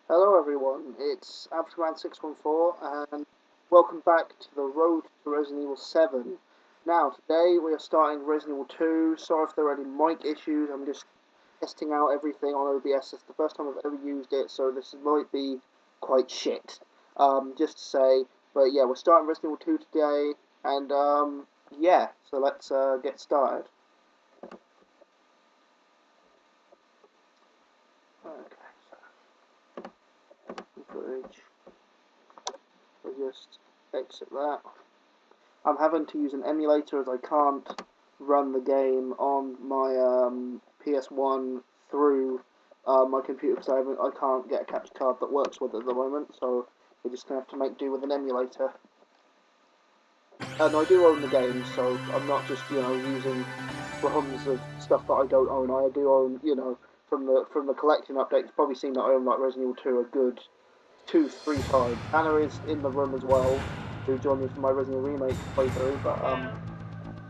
Hello everyone, it's Afterman614 and welcome back to the road to Resident Evil 7. Now, today we are starting Resident Evil 2. Sorry if there are any mic issues, I'm just testing out everything on OBS. It's the first time I've ever used it, so this might be quite shit. Just to say, but yeah, we're starting Resident Evil 2 today, and yeah, so let's get started. Okay, so footage. We'll just exit that. I'm having to use an emulator as I can't run the game on my PS1 through my computer because I can't get a capture card that works with it at the moment, so we're just going to have to make do with an emulator. And I do own the game, so I'm not just, using ROMs of stuff that I don't own. I do own, from the collection update, you've probably seen that I own like Resident Evil 2 a good 2-3 times. Anna is in the room as well, who joined me for my Resident Evil Remake playthrough, but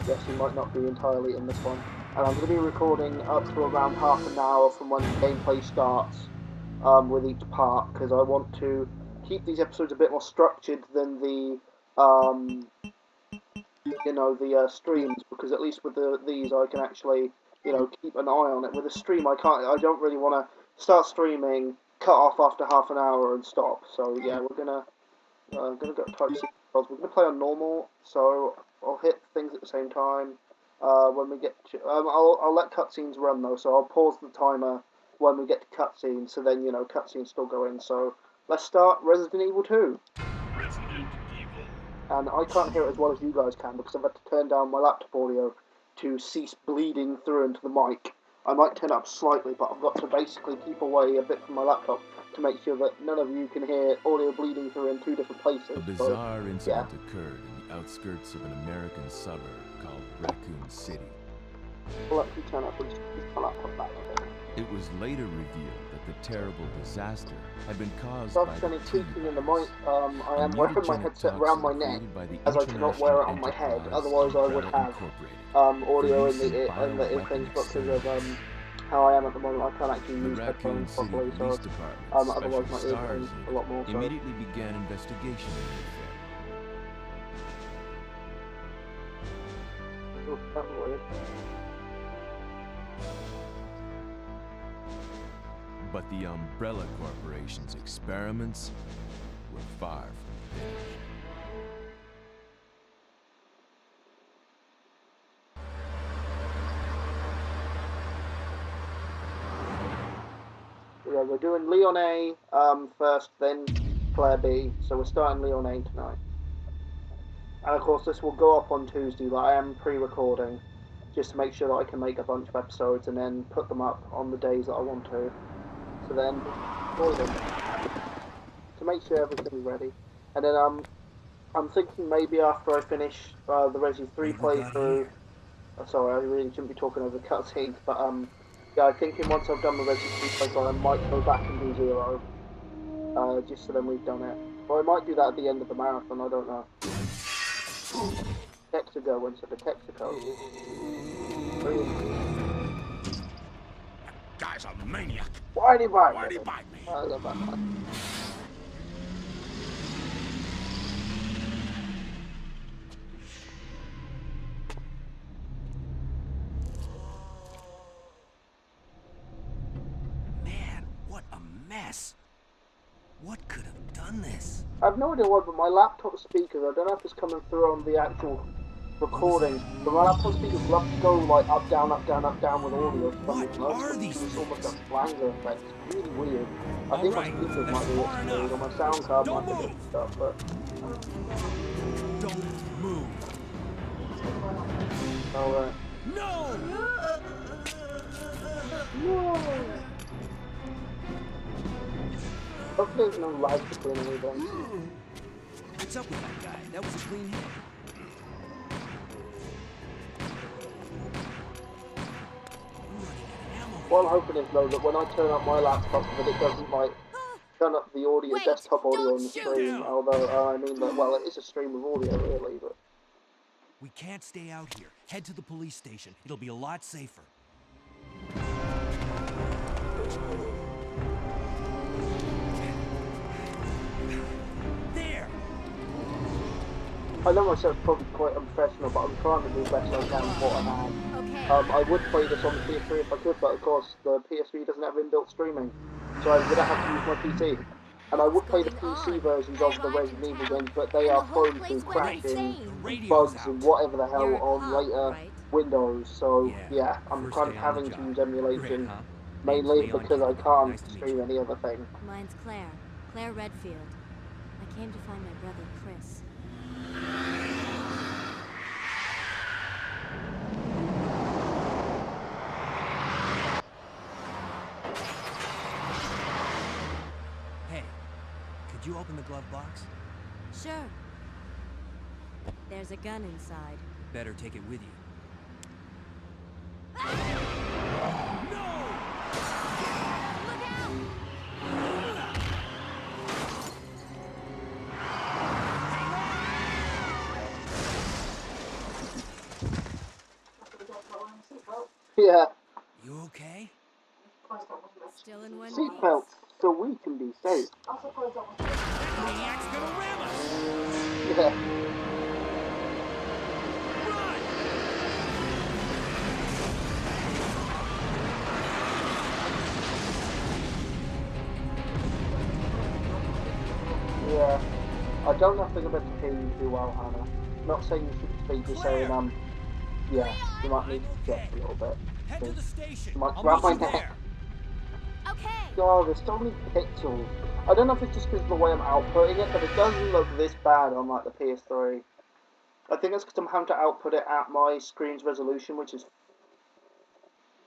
yes, he might not be entirely in this one. And I'm going to be recording up to around half an hour from when gameplay starts with each part, because I want to keep these episodes a bit more structured than the streams, because at least with these I can actually keep an eye on it. With a stream, I don't really want to start streaming, cut off after half an hour and stop. So yeah, we're gonna go type C. We're gonna play on normal, so I'll hit things at the same time. When we get to, I'll let cutscenes run though, so I'll pause the timer when we get to cutscenes, so then cutscenes still go in. So let's start Resident Evil 2. Resident Evil. And I can't hear it as well as you guys can because I've had to turn down my laptop audio to cease bleeding through into the mic. I might turn it up slightly, but I've got to basically keep away a bit from my laptop to make sure that none of you can hear audio bleeding through in two different places. A bizarre incident occurred in the outskirts of an American suburb called Raccoon City. I'll let you turn up and keep my laptop back a bit. It was later revealed that the terrible disaster had been caused So by I've the any tweaking in the mic. I a am wearing my mutagenic headset around my neck, toxin created by the as I cannot wear it on my head. Enterprise Otherwise, I would Umbrella have Incorporated audio for in use the bioweapon things, but because extenders. of how I am at the moment, I can't actually The use Raccoon headphones City properly. Police So Department otherwise, my Special ears Stars pain a lot more. Unit So. immediately began investigation into the affair. Oh, that was weird. But the Umbrella Corporation's experiments were far from finished. Yeah, we're doing Leon A first, then Claire B. So we're starting Leon A tonight. And of course, this will go up on Tuesday, but I am pre-recording just to make sure that I can make a bunch of episodes and then put them up on the days that I want to. So then, record them to make sure everything's ready. And then I'm thinking maybe after I finish the Resi 3 playthrough. Sorry, I really shouldn't be talking over cutscenes, but yeah, I'm thinking once I've done the Resi 3 playthrough, I might go back and do Zero, just so then we've done it. Or I might do that at the end of the marathon. I don't know. Texago instead of Texaco. Guy's a maniac. Why'd he bite me? Why'd he bite me? I love that. Man, what a mess. What could have done this? I have no idea why, but my laptop speakers, I don't know if it's coming through on the actual recording, but my laptop speakers love to go like up, down, up, down, up, down with audio. What are these It's almost a things? flanger effect. It's really weird. I think Alright, my speakers that's might be far weird, or enough. my sound card Don't might be move. stuff, but Don't move. alright. No! No! Hopefully there's no lag between anything. What's up with that guy? That was a clean hit. I'm running out of ammo. What I'm hoping is though that when I turn up my laptop that it doesn't like turn up the audio, Wait, desktop audio don't on the shoot stream. him! Although I mean that well, it is a stream of audio really, but We can't stay out here. Head to the police station. It'll be a lot safer. I know myself probably quite unprofessional, but I'm trying to do the best I can with what I have. Okay. I would play this on the PS3 if I could, but of course the PS3 doesn't have inbuilt streaming, so I'm gonna have to use my PC. And I would play the PC versions of the Resident Evil games, but they are prone to crashing, bugs, and whatever the hell on later Windows. So yeah, I'm kind of having to use emulation, mainly because I can't stream any other thing. Mine's Claire. Claire Redfield. I came to find my brother Chris. Hey, could you open the glove box? Sure. There's a gun inside. Better take it with you. Look out! Yeah, You okay? Still in one piece. seatbelts so we can be safe. Maniac's gonna ram us! Yeah. Yeah, I don't know if I'm going to hear you too well, Hannah. Not saying you should speak, just saying, yeah, you might need to project a little bit. Head to the station. You might I'll grab meet my you neck. there. Okay. God, there's so many pixels. I don't know if it's just because of the way I'm outputting it, but it doesn't look this bad on, like, the PS3. I think it's because I'm having to output it at my screen's resolution, which is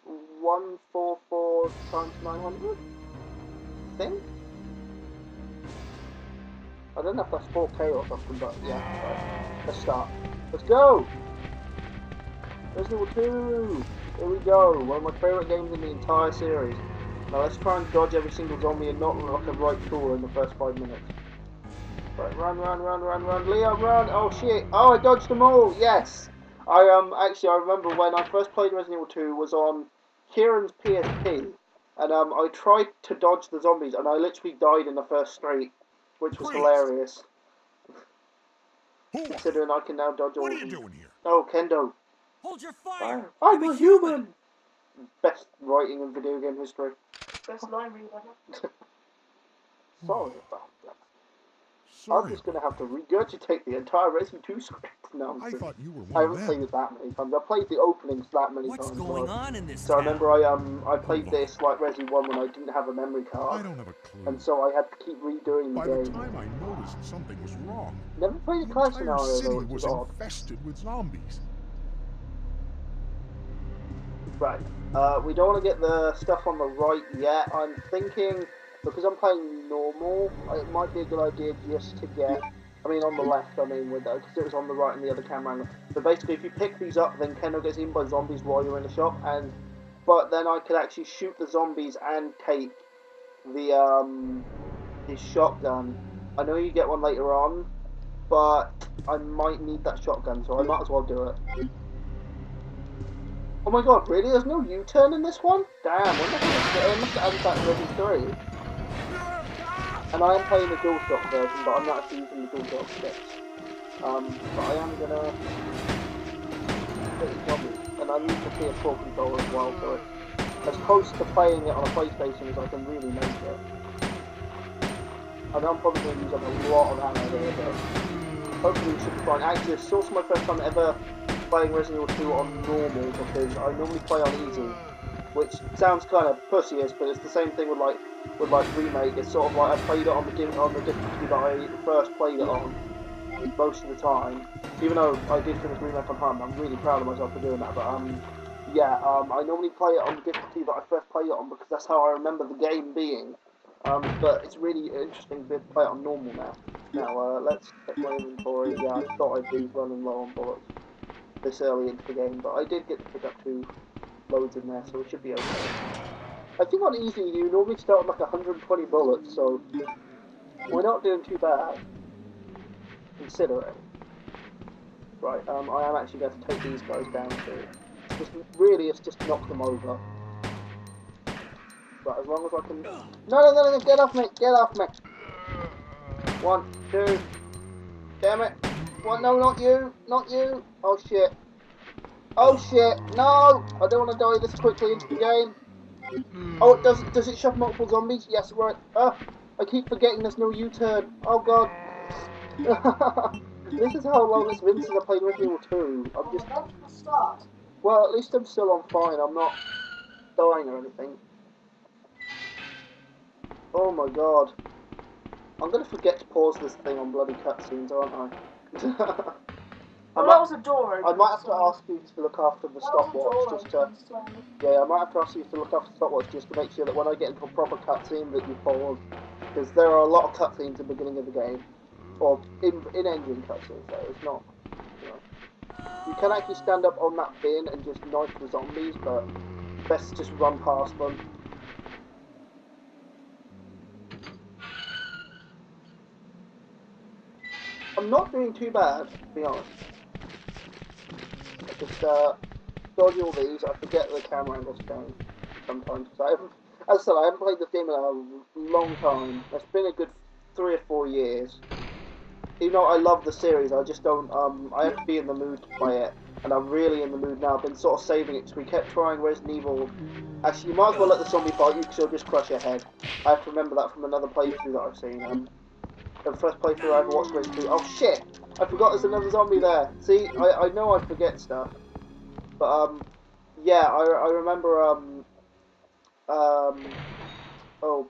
144 times 900, I think? I don't know if that's 4K or something, but yeah, right. Let's start. Let's go! Resident Evil 2! Here we go, one of my favourite games in the entire series. Now let's try and dodge every single zombie and not look like a right tool in the first 5 minutes. Right, run, Leon, run! Oh shit! Oh, I dodged them all! Yes! Actually, I remember when I first played Resident Evil 2 was on Kieran's PSP, and I tried to dodge the zombies, and I literally died in the first street, which was hilarious. Considering I can now dodge all What are of you them. doing here? Oh, Kendo. Hold your fire! I'm a human! Best writing in video game history. Best line read ever. Sorry about that. I'm Sorry. just gonna have to regurgitate the entire Resident 2 script now. I thought you were I one of haven't played them. it that many times. I played the openings that many What's times. going on in this So I town? remember I played this like Resident 1 when I didn't have a memory I card, don't have a clue. and so I had to keep redoing the By the game. time I noticed something was wrong, Never played the the class entire scenario city though, which was was odd. infested with zombies. Right. We don't want to get the stuff on the right yet. I'm thinking, because I'm playing normal, it might be a good idea just to get, I mean on the left, I mean, with because it was on the right and the other camera angle. But basically, if you pick these up, then Kendall gets eaten by zombies while you're in the shop, but then I could actually shoot the zombies and take the, his shotgun. I know you get one later on, but I might need that shotgun, so I might as well do it. Oh my god, really? There's no U-turn in this one? Damn, I must have added that in Resident 3. And I am playing the DualShock version, but I'm not actually using the DualShock sticks. But I am gonna get the zombies. And I use the PS4 controller as well, so it's as close to playing it on a PlayStation as I can really make it. I know I'm probably going to use up a lot of ammo here, but hopefully it should be fine. Actually, it's also my first time ever playing Resident Evil 2 on normal, because I normally play on easy, which sounds kind of pussyish, but it's the same thing with Remake. It's sort of like I played it on the difficulty that I first played it on most of the time. Even though I did finish Remake on hard, I'm really proud of myself for doing that. But yeah, I normally play it on the difficulty that I first played it on because that's how I remember the game being. But it's really interesting to play it on normal now. Now let's check my inventory. Yeah, I thought I'd be running low on bullets this early into the game, but I did get to pick up 2 loads in there, so it should be okay. I think on easy you normally start with like 120 bullets, so we're not doing too bad, considering. Right, I am actually going to take these guys down too. Really, it's just knock them over. Right, as long as I can... No, get off me, get off me! 1, 2, damn it! What? No, not you. Not you. Oh shit. Oh shit. No! I don't want to die this quickly into the game. Oh, does it shove multiple zombies? Yes, right. I keep forgetting there's no U-turn. Oh god. This is how long it's been since I played Resident Evil 2. I'm just... That's the start. Well, at least I'm still on fine. I'm not dying or anything. Oh my god. I'm gonna forget to pause this thing on bloody cutscenes, aren't I? Well, that was a door. I might have to ask you to look after the stopwatch just to... Yeah, I might have to ask you to look after the stopwatch just to make sure that when I get into a proper cutscene that you pause. Because there are a lot of cutscenes at the beginning of the game. Or in-engine cutscenes, though. It's not... You know. You can actually stand up on that bin and just knife the zombies, but best just run past them. I'm not doing too bad, to be honest. I just dodge all these. I forget the camera angles change sometimes. Because I haven't, as I said, I haven't played this game in a long time. It's been a good 3 or 4 years. Even though I love the series, I just don't. I have to be in the mood to play it, and I'm really in the mood now. I've been sort of saving it because we kept trying Resident Evil. Actually, you might as well let the zombie bite you because he'll just crush your head. I have to remember that from another playthrough that I've seen. The first playthrough I ever watched Resident Evil 2. Oh shit! I forgot there's another zombie there. See, I know I forget stuff, but yeah, I remember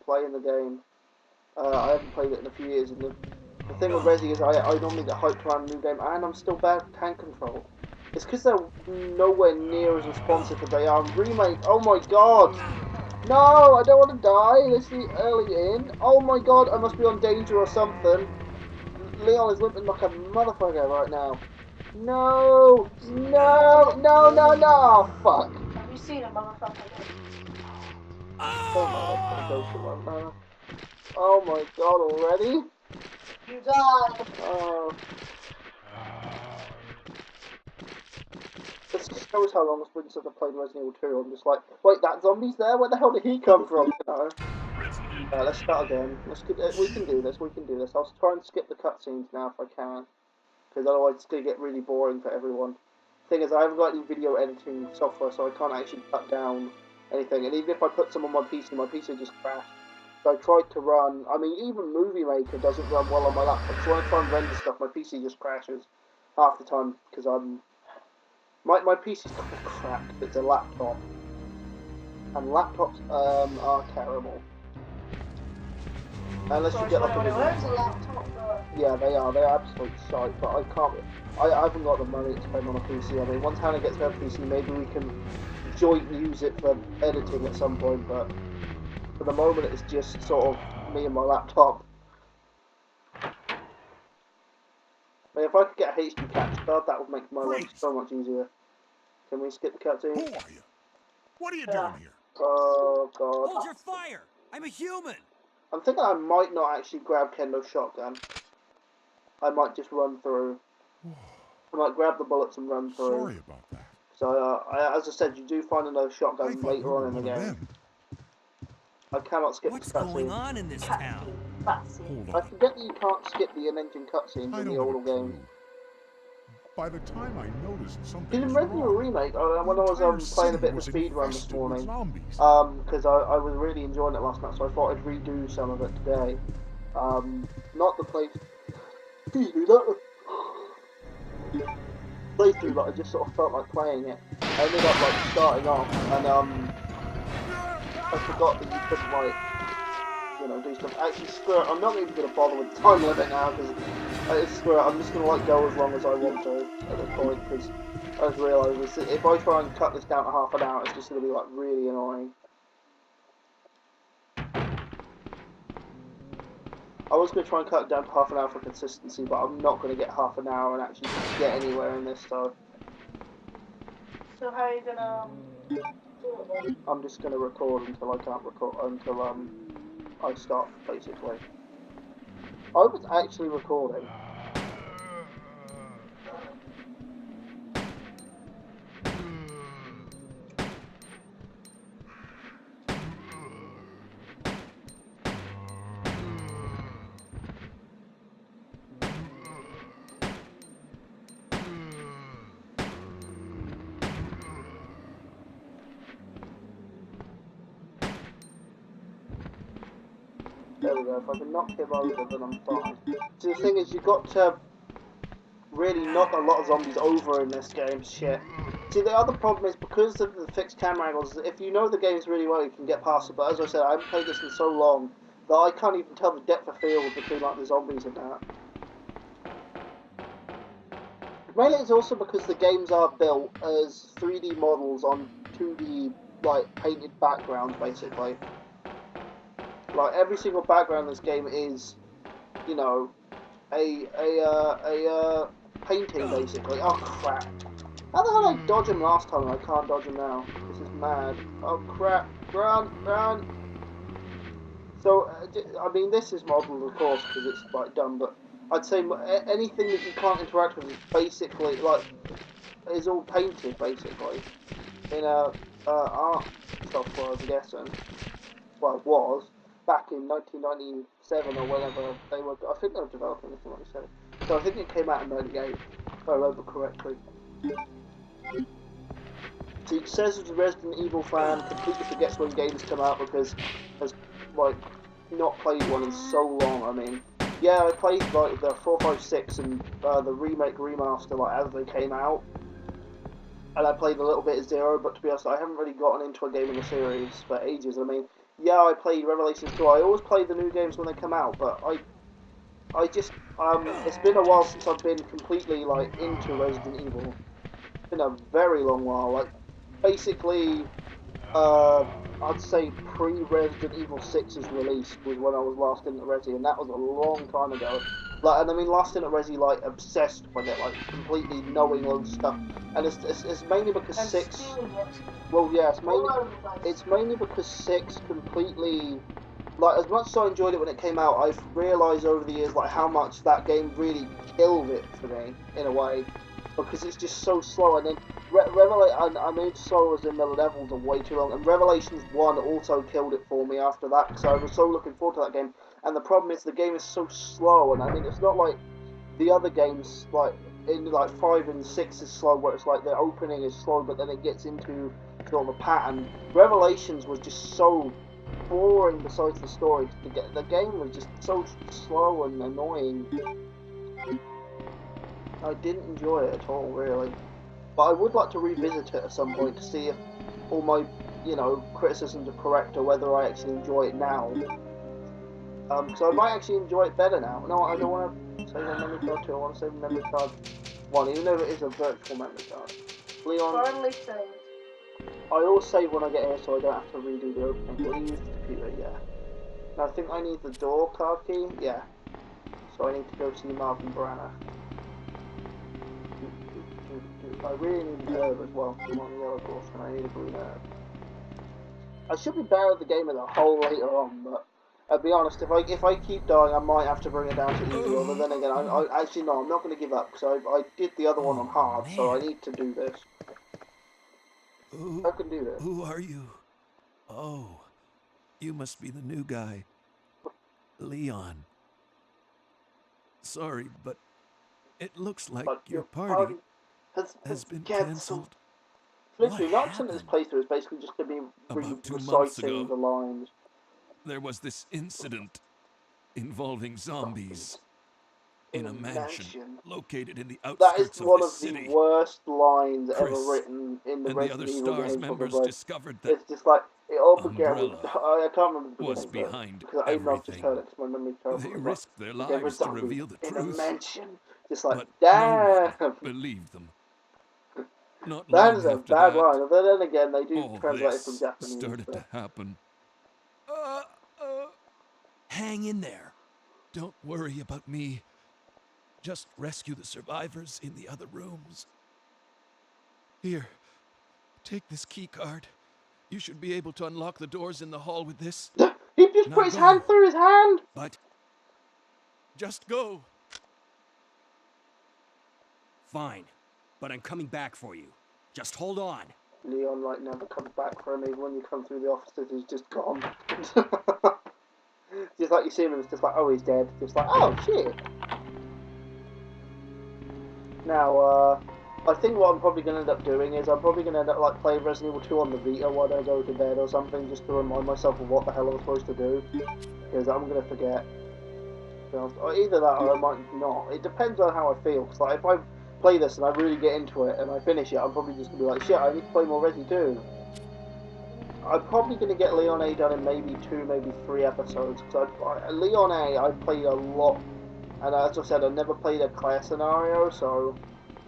playing the game. I haven't played it in a few years, and the thing with Resi is I normally get hyped around a new game, and I'm still bad at tank control. It's because they're nowhere near as responsive as they are in Remake. Oh my god! No, I don't want to die. This is early in. Oh my god, I must be on danger or something. Leon is limping like a motherfucker right now. No! No! No, no, no! Fuck. Have you seen a motherfucker? Oh my, that's gonna go too long now. Oh my god, already? You died. Oh. This just shows how long it's been since I played Resident Evil 2. I'm just like, wait, that zombie's there? Where the hell did he come from? You know? Let's start again. We can do this. We can do this. I'll try and skip the cutscenes now if I can, because otherwise it's gonna get really boring for everyone. Thing is, I haven't got any video editing software, so I can't actually cut down anything. And even if I put some on my PC just crashed. So I tried to run. I mean, even Movie Maker doesn't run well on my laptop. So when I try and render stuff, my PC just crashes half the time because my PC's crap. It's a laptop, and laptops are terrible. Unless you get like Where's the laptop? Yeah, they are. They're absolute shite. But I can't. I haven't got the money to spend on a PC. I mean, once Hannah gets her PC, maybe we can joint use it for editing at some point. But for the moment, it's just sort of me and my laptop. But if I could get a HD capture card, that would make my life so much easier. Can we skip the cutscene? Who are you? What are you doing here? Oh god. Hold your fire! I'm a human! I'm thinking I might not actually grab Kendo's shotgun. I might just run through. I might grab the bullets and run through. Sorry about that. So, as I said, you do find another I shotgun thought you later were on in the one of game. them. I cannot skip What's the cutscene. going on in this town? Hold I on. forget that you can't skip the in-engine cutscenes I in don't the have a older game. clue. By the time I noticed something In was Resident Evil wrong, Remake, when I the entire was playing a city bit of a was speed run this infested with morning, zombies. because I was really enjoying it last night, so I thought I'd redo some of it today. Not the place. Excuse me, not the playthrough, but I just sort of felt like playing it. I ended up like starting off, and I forgot that you couldn't like, you know, do stuff. Actually, screw it. I'm not even gonna bother with the time limit now because screw it. I'm just gonna like go as long as I want to at this point because I just realised if I try and cut this down to half an hour, it's just gonna be like really annoying. I was going to try and cut it down to half an hour for consistency, but I'm not going to get half an hour and actually get anywhere in this, so So how are you gonna do it then? I'm just going to record until I can't record, until I stop, basically. I was actually recording. There we go. If I can knock him over, then I'm fine. So the thing is, you've got to really knock a lot of zombies over in this game. Shit. See, the other problem is because of the fixed camera angles. If you know the games really well, you can get past it. But as I said, I haven't played this in so long that I can't even tell the depth of field between like the zombies and that. Mainly, it's also because the games are built as 3D models on 2D like painted backgrounds, basically. Like every single background in this game is, you know, a painting basically. Oh crap! How the hell did I dodge him last time and I can't dodge him now? This is mad. Oh crap! Run, run! So I mean, this is modelled, of course, because it's like done. But I'd say anything that you can't interact with is basically like is all painted basically in a art software, I'm guessing. Well, it was back in 1997 or whenever they were. I think they were developing this in 97. So I think it came out in '98, if I remember correctly. So he says as a Resident Evil fan, completely forgets when games come out because has like not played one in so long. I mean, yeah, I played like the 4, 5, 6 and the remake, remaster like as they came out, and I played a little bit of Zero. But to be honest, I haven't really gotten into a game in the series for ages. I mean, yeah, I played Revelations 2. I always play the new games when they come out, but I just it's been a while since I've been completely like into Resident Evil. It's been a very long while. Like basically, I'd say pre-Resident Evil 6's release was when I was last in at Resi, and that was a long time ago. Like, and I mean, last in at Resi, like obsessed with it, like completely knowing loads of stuff. And it's mainly because And 6. stealing it. Well, yeah, All over the place. it's mainly because 6 completely. Like, as much as I enjoyed it when it came out, I've realised over the years, like, how much that game really killed it for me, in a way. Because it's just so slow, and then, I mean slow as in the levels are way too long, and Revelations 1 also killed it for me after that, because I was so looking forward to that game, and the problem is the game is so slow, and I mean, it's not like the other games, like, in, like, 5 and 6 is slow, where it's like, the opening is slow, but then it gets into sort of a pattern. Revelations was just so boring besides the story. The game was just so slow and annoying. I didn't enjoy it at all, really. But I would like to revisit it at some point to see if all my, you know, criticisms are correct or whether I actually enjoy it now. So I might actually enjoy it better now. No, I don't want to save a memory card 2. I want to save a memory card 1, even though it is a virtual memory card. Leon, Finally saved. I always save when I get here so I don't have to redo the opening. Will you use the computer? Yeah. Now I think I need the door card key. Yeah. So I need to go see Marvin Branagh. I really need an herb as well. I'm on the yellow course and I need a green herb. I should be better at the game as a whole later on, but I'll be honest, if I keep dying, I might have to bring it down to easy. But then again, I actually no, I'm not going to give up because I did the other one on hard, so I need to do this. I can do this. Who are you? Oh, you must be the new guy. Leon. Sorry, but it looks like But your party has been cancelled. cancelled. Literally, What 90% of this happened? playthrough is basically just going to be About 2 months reciting ago. the lines. There was this incident involving zombies in a mansion located in the That outskirts is of one the of city. the worst lines ever Chris written in the and the other Resident Evil STARS games. members Probably. discovered that It's just like it all began with. Umbrella I can't remember the was beginning, behind because I know I've just everything. heard it because my memory's terrible. They It's like, risked their the game with lives to zombies reveal the in a truth, mansion. Just like but damn. no one believed them. Not That long is a after bad that, line. But then again, they do all translate it from this Japanese. started So. to happen. Hang in there. Don't worry about me. Just rescue the survivors in the other rooms. Here, take this key card. You should be able to unlock the doors in the hall with this. He just Now put his go. hand through his hand. But just go. Fine, but I'm coming back for you. Just hold on. Leon like never comes back for him. Even when you come through the offices, he's just gone. Just like you see him, and it's just like, oh, he's dead. Just like, oh shit. Now, I think what I'm probably going to end up doing is I'm probably going to end up like playing Resident Evil 2 on the Vita while I go to bed or something, just to remind myself of what the hell I'm supposed to do. because I'm going to forget. Or either that or I might not. It depends on how I feel. Cause like if I play this and I really get into it and I finish it, I'm probably just going to be like, shit, I need to play more Resi 2. I'm probably going to get Leon A done in maybe 2, maybe 3 episodes. Because Leon A, I played a lot. And as I said, I never played a Claire scenario. So,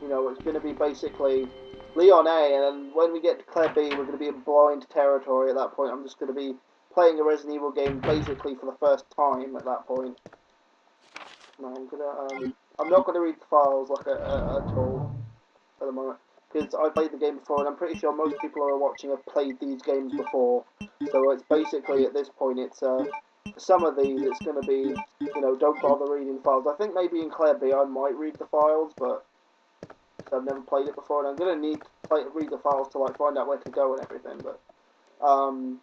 you know, it's going to be basically Leon A. And then when we get to Claire B, we're going to be in blind territory at that point. I'm just going to be playing a Resident Evil game basically for the first time at that point. No, I'm not gonna read the files like at all at the moment because I played the game before, and I'm pretty sure most people who are watching have played these games before. So it's basically at this point, it's some of these it's gonna be, you know, don't bother reading files. I think maybe in Claire B I might read the files, but I've never played it before, and I'm gonna need to read the files to like find out where to go and everything. But all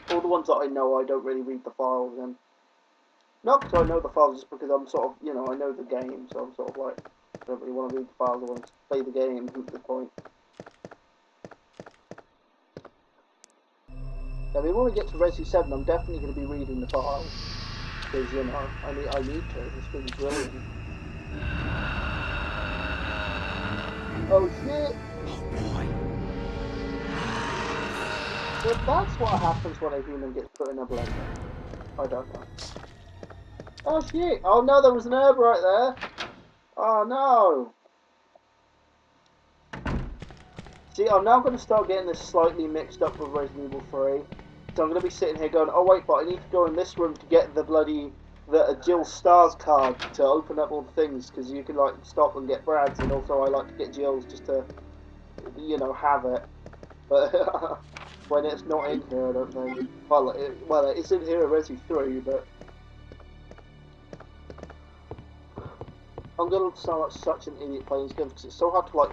the ones that I know, I don't really read the files in. Not because I know the files, just because I'm sort of, you know, I know the game, so I'm sort of like, I don't really want to read the files, I want to play the game at this point. I mean, when we get to Resi 7, I'm definitely going to be reading the files, because, you know, I need to, this thing's brilliant. Oh shit! Oh boy. So that's what happens when a human gets put in a blender. I don't know. Oh shit! Oh no, there was an herb right there! Oh no! See, I'm now going to start getting this slightly mixed up with Resident Evil 3. So I'm going to be sitting here going, oh wait, but I need to go in this room to get the bloody, Jill Stars card to open up all the things, because you can like stop and get Brad's, and also I like to get Jill's just to, you know, have it. But when it's not in here, I don't think. Well, it's in here at Resi 3, but I'm going to sound like such an idiot playing this game because it's so hard to like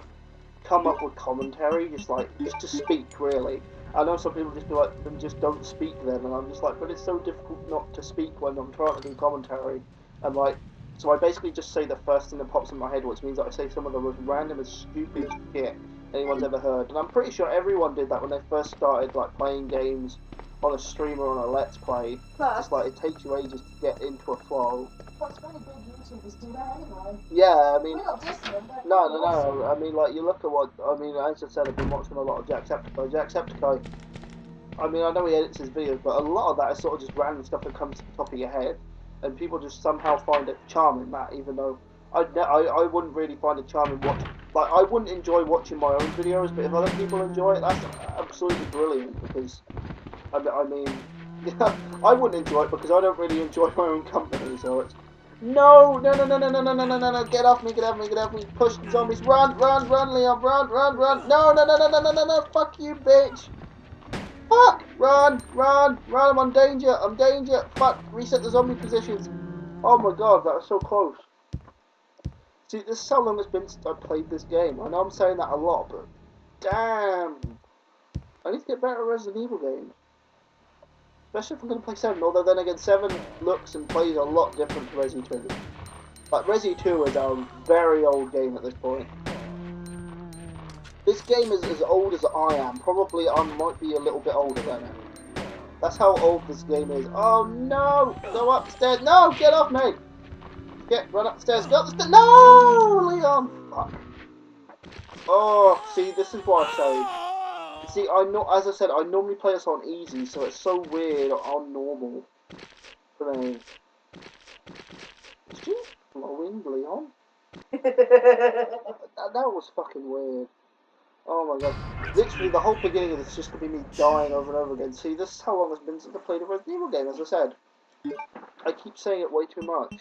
come up with commentary, just to speak really. I know some people just be like, then just don't speak then, and I'm just like, but it's so difficult not to speak when I'm trying to do commentary, and like, so I basically just say the first thing that pops in my head, which means that I say some of the most random and stupid shit anyone's ever heard, and I'm pretty sure everyone did that when they first started like playing games on a stream or on a Let's Play. Just like it takes you ages to get into a flow. What's really big YouTubers do that anyway. Yeah, I mean, We're not dissing them, but no. I mean, like, you look at what, I mean, as I said, I've been watching a lot of Jacksepticeye. Jacksepticeye, I mean, I know he edits his videos, but a lot of that is sort of just random stuff that comes to the top of your head, and people just somehow find it charming, that, even though I wouldn't really find it charming watching, like, I wouldn't enjoy watching my own videos, but if other people enjoy it, that's absolutely brilliant, because, I mean, I wouldn't enjoy it because I don't really enjoy my own company, so it's, no, get off me, push the zombies, run, Leon, run, no, fuck you, bitch, fuck, run, I'm on danger, fuck, reset the zombie positions, oh my god, that was so close. See, this is how long it's been since I played this game. I know I'm saying that a lot, but damn, I need to get better at Resident Evil games. Especially if I'm going to play 7, although then again 7 looks and plays a lot different to Resi 2. Like, Resi 2 is a very old game at this point. This game is as old as I am. Probably I might be a little bit older than it. That's how old this game is. Oh no! Go upstairs! No! Get off me! Run upstairs! Go up the stairs! No! Leon! Fuck. Oh, see, this is what I say. See, as I said, I normally play this on easy, so it's so weird on normal for me. Is she flowing, Leon? that was fucking weird. Oh my god. Literally, the whole beginning of this is just going to be me dying over and over again. See, this is how long it's been since I played a Resident Evil game, as I said. I keep saying it way too much.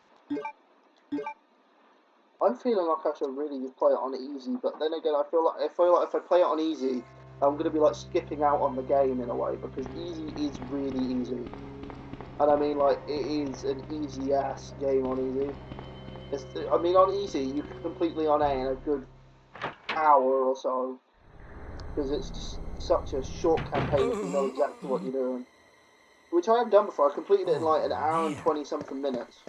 I'm feeling like I should really just play it on easy, but then again, I feel like if I play it on easy, I'm going to be like skipping out on the game in a way, because easy is really easy. And I mean, like, it is an easy-ass game on easy. I mean, on easy, you can completely on A in a good hour or so, because it's just such a short campaign if you know exactly what you're doing. Which I have done before. I completed it in like an hour and 20-something minutes.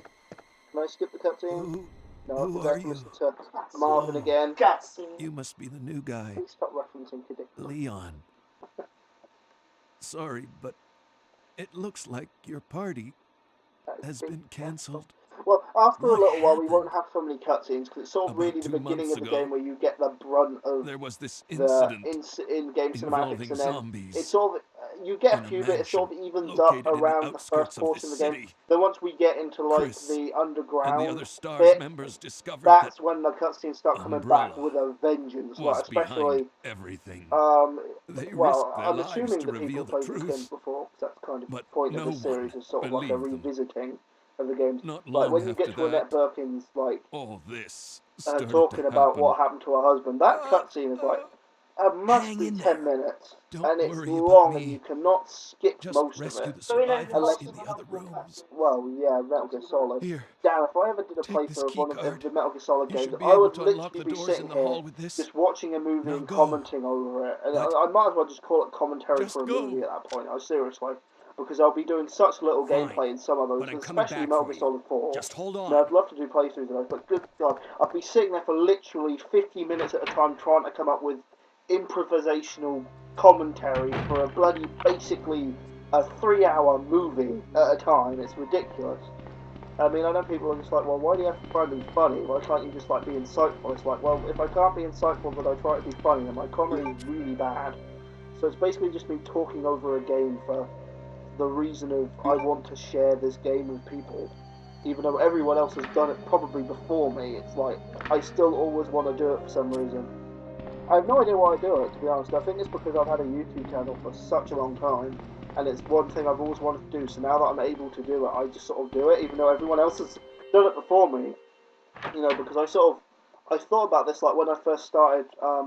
Can I skip the cutscene? No, Who because I are have to you? listen to Marvin again. Cutscene. You must be the new guy, Please stop referencing Kiddick. Leon. Sorry, but it looks like your party has been cancelled. Well, after a What little while, we won't happened? have so many cutscenes because it's sort of About really the 2 beginning months of the ago, game where you get the brunt of there was this the incident in-game cinematics, involving and then zombies it's sort of you get in a a few bit. It sort mansion of evens up located in the around the first outskirts of portion this of the game. city. Then once we get into like Chris the and the underground other STARS bit, members discovered that that's when the cutscenes start coming back Umbrella with a vengeance. was Like behind especially, everything. um, They well, risked their I'm lives assuming to that people reveal the played these games truth, before, 'cause that's kind of the but point of no this series one is sort of like a believed them. revisiting of the games. Not Like long when you after get to that, Annette Birkin's like all this started talking to about happen. what happened to her husband, that cutscene is like must Hang be in 10 there. minutes, Don't and it's worry about long, and you me. cannot skip Just most of rescue it. the So he knows survivors Unless, in the other rooms. well, yeah, Metal Gear Solid. Here, Damn, if I ever did a take this playthrough of key one of card. the Metal Gear Solid You games, should be I able would to unlock literally the be doors sitting in the here hall with this. just watching a movie Now and go. commenting over it, and But I might as well just call it commentary just for a go. movie at that point. I seriously, because I'll be doing such little Fine, gameplay in some of those, but I'm coming especially back Metal for Gear you. Solid 4. Just hold on. Now, I'd love to do playthroughs of those, but good God, I'd be sitting there for literally 50 minutes at a time trying to come up with improvisational commentary for a bloody, basically, a 3-hour movie at a time. It's ridiculous. I mean, I know people are just like, well, why do you have to try and be funny? Why can't you just, like, be insightful? It's like, well, if I can't be insightful but I try to be funny, then my comedy is really bad. So it's basically just me talking over a game for the reason of I want to share this game with people. Even though everyone else has done it probably before me, it's like, I still always want to do it for some reason. I have no idea why I do it, to be honest. I think it's because I've had a YouTube channel for such a long time, and it's one thing I've always wanted to do, so now that I'm able to do it, I just sort of do it, even though everyone else has done it before me. You know, because I thought about this, like, when I first started, I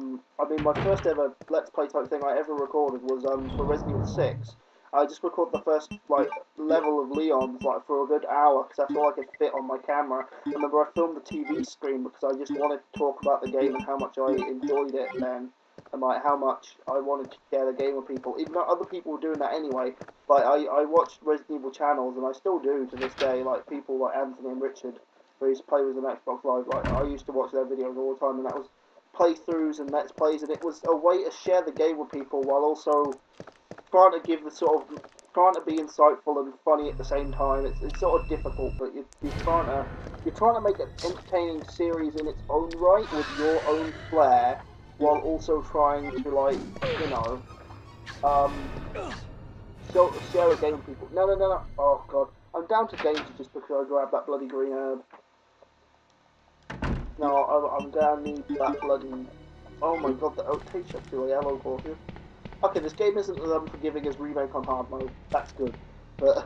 mean, my first ever Let's Play type thing I ever recorded was, for Resident Evil 6. I just recorded the first, like, level of Leon's, like, for a good hour, because that's all I could fit on my camera. I remember I filmed the TV screen because I just wanted to talk about the game and how much I enjoyed it then, and, like, how much I wanted to share the game with people, even though other people were doing that anyway. Like, I watched Resident Evil channels, and I still do to this day, like, people like Anthony and Richard, who used to play with an Xbox Live, like, I used to watch their videos all the time, and that was playthroughs and Let's Plays, and it was a way to share the game with people while also trying to give the sort of, trying to be insightful and funny at the same time. It's sort of difficult, but you're trying to make an entertaining series in its own right with your own flair, while also trying to, like, you know, share a game with people. No, oh god, I'm down to danger just because I grabbed that bloody green herb. No, I'm gonna need that bloody, oh my god, the oak takes up to a yellow courses. Okay, this game isn't as unforgiving as Remake on hard mode. That's good. But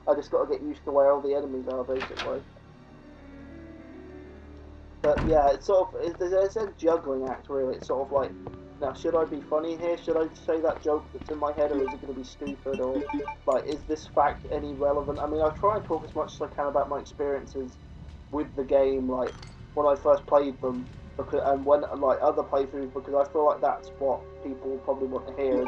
I just got to get used to where all the enemies are, basically. But yeah, it's sort of, it's a juggling act, really. It's sort of like, now, should I be funny here? Should I say that joke that's in my head, or is it going to be stupid? Or, like, is this fact any relevant? I mean, I try and talk as much as I can about my experiences with the game, like, when I first played them, because, and when, like, other playthroughs, because I feel like that's what people probably want to hear.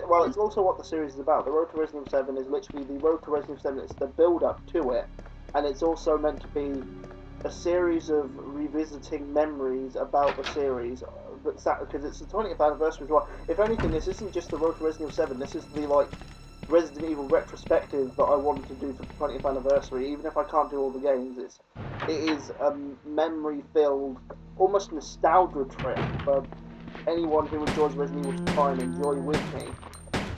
Well, it's also what the series is about. The Road to Resident Evil 7 is literally the Road to Resident Evil 7. It's the build-up to it, and it's also meant to be a series of revisiting memories about the series, but because it's the 20th anniversary as well. If anything, this isn't just the Road to Resident Evil 7. This is the, like, Resident Evil retrospective that I wanted to do for the 20th anniversary. Even if I can't do all the games, it is a memory-filled, almost nostalgia trip for anyone who enjoys Resident Evil to try and enjoy with me.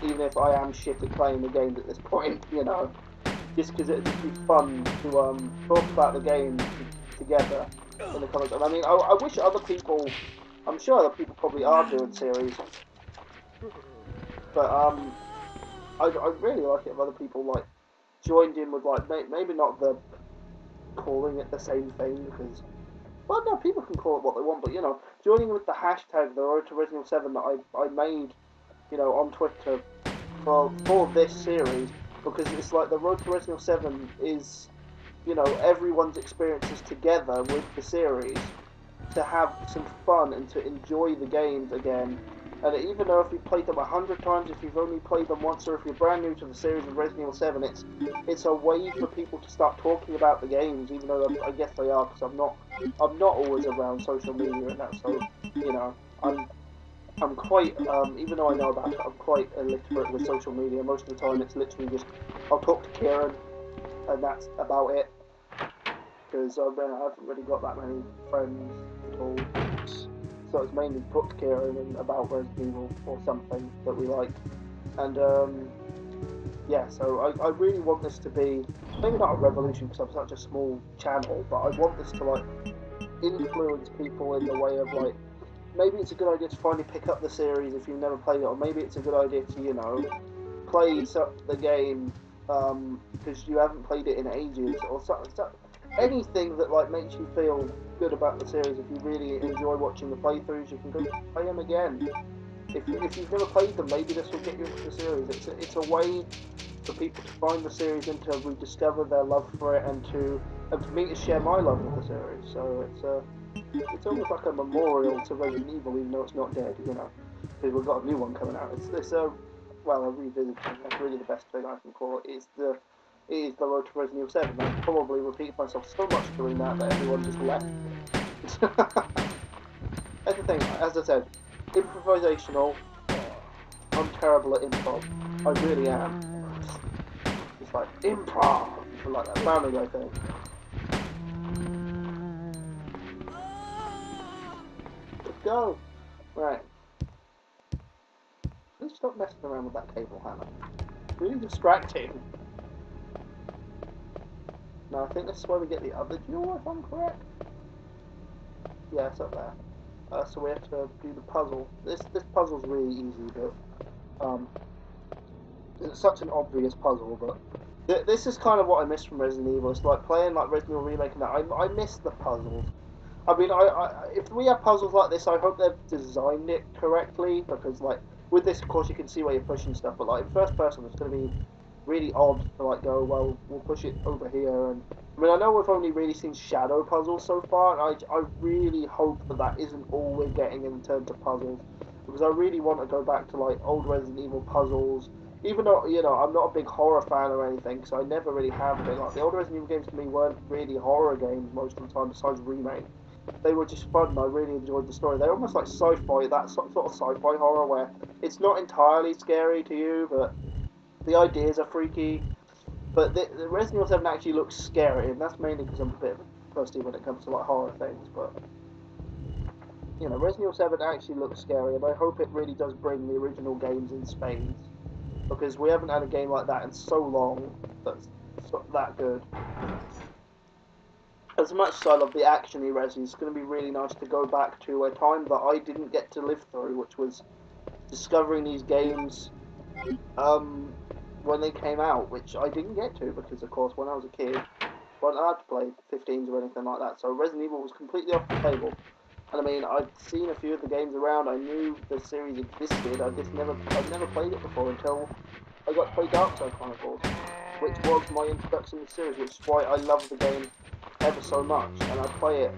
Even if I am shit at playing the games at this point, you know, just because it'd just be fun to talk about the game together in the comments. I mean, I wish other people, I'm sure other people probably are doing series, but I'd really like it if other people, like, joined in with, like, maybe not the calling it the same thing, because, well, no, people can call it what they want, but, you know, joining with the hashtag, the Road to Resident Evil 7 that I made, you know, on Twitter for this series, because it's like the Road to Resident Evil 7 is, you know, everyone's experiences together with the series, to have some fun and to enjoy the games again. And even though if you've played them 100 times, if you've only played them once, or if you're brand new to the series of Resident Evil 7, it's a way for people to start talking about the games, even though I guess they are, because I'm not always around social media and that, so, you know, I'm quite, even though I know about it, I'm quite illiterate with social media. Most of the time it's literally just, I'll talk to Kieran, and that's about it. Because I haven't really got that many friends at all. So it's mainly put to Kieran and about Resident Evil or something that we like. And yeah, so I really want this to be, maybe not a revolution because I'm such a small channel, but I want this to like influence people in the way of like, maybe it's a good idea to finally pick up the series if you've never played it, or maybe it's a good idea to, you know, play the game because you haven't played it in ages, or anything that like makes you feel good about the series. If you really enjoy watching the playthroughs, you can go play them again. If you've never played them, maybe this will get you into the series. It's a way for people to find the series and to rediscover their love for it, and for me to share my love with the series. So it's almost like a memorial to Resident Evil, even though it's not dead, you know, because we've got a new one coming out. It's a revisiting. That's really the best thing I can call it. It is the road to Resident Evil 7. I probably repeated myself so much doing that everyone just left. That's the thing, as I said, improvisational. I'm terrible at improv. I really am. It's like improv, like that Family Guy thing. Let's go. Right. Please stop messing around with that cable, Hannah. It's really distracting. No, I think this is where we get the other jewel, if I'm correct. Yeah, it's up there. So we have to do the puzzle. This puzzle's really easy, but it's such an obvious puzzle. But this is kind of what I miss from Resident Evil. It's like playing like Resident Evil Remake and that. I miss the puzzles. I mean, if we have puzzles like this, I hope they've designed it correctly, because like with this, of course, you can see where you're pushing stuff. But like in first person, it's going to be really odd to like go, well, we'll push it over here. And I mean, I know we've only really seen shadow puzzles so far, and I really hope that isn't all we're getting in terms of puzzles, because I really want to go back to like old Resident Evil puzzles, even though, you know, I'm not a big horror fan or anything, so I never really have been. Like the old Resident Evil games to me weren't really horror games most of the time, besides Remake. They were just fun, and I really enjoyed the story. They're almost like sci-fi, that sort of sci-fi horror where it's not entirely scary to you, but the ideas are freaky. But the Resident Evil 7 actually looks scary, and that's mainly because I'm a bit thirsty when it comes to like horror things. But you know, Resident Evil 7 actually looks scary, and I hope it really does bring the original games in spades, because we haven't had a game like that in so long that's that good. As much as I love the action-y Resident, it's going to be really nice to go back to a time that I didn't get to live through, which was discovering these games when they came out, which I didn't get to, because of course when I was a kid, I wasn't allowed to play 15s or anything like that, so Resident Evil was completely off the table. And I mean, I'd seen a few of the games around, I knew the series existed, I'd never played it before until I got to play Darkside Chronicles, which was my introduction to the series, which is why I love the game ever so much, and I play it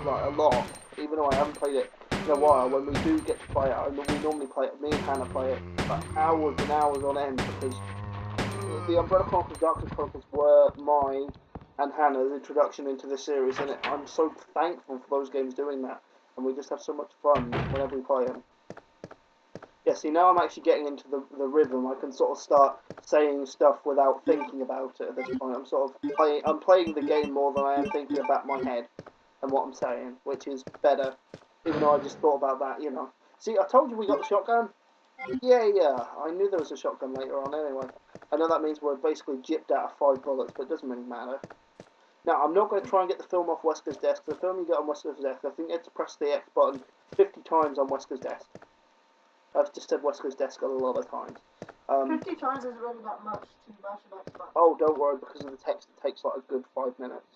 like a lot, even though I haven't played it in a while. When we do get to play it, we normally play it, me and Hannah play it for hours and hours on end, because the Umbrella Chronicles, Darkside Chronicles were my and Hannah's introduction into this series, and I'm so thankful for those games doing that, and we just have so much fun whenever we play them. Yeah, see, now I'm actually getting into the rhythm. I can sort of start saying stuff without thinking about it at this point. I'm playing the game more than I am thinking about my head and what I'm saying, which is better, even though I just thought about that, you know. See, I told you we got the shotgun. Yeah, I knew there was a shotgun later on anyway. I know that means we're basically gypped out of 5 bullets, but it doesn't really matter. Now, I'm not going to try and get the film off Wesker's desk. The film you get on Wesker's desk, I think you have to press the X button 50 times on Wesker's desk. I've just said Wesker's desk a lot of times. 50 times isn't really that much to mash an X button. Oh, don't worry, because of the text, it takes like a good 5 minutes.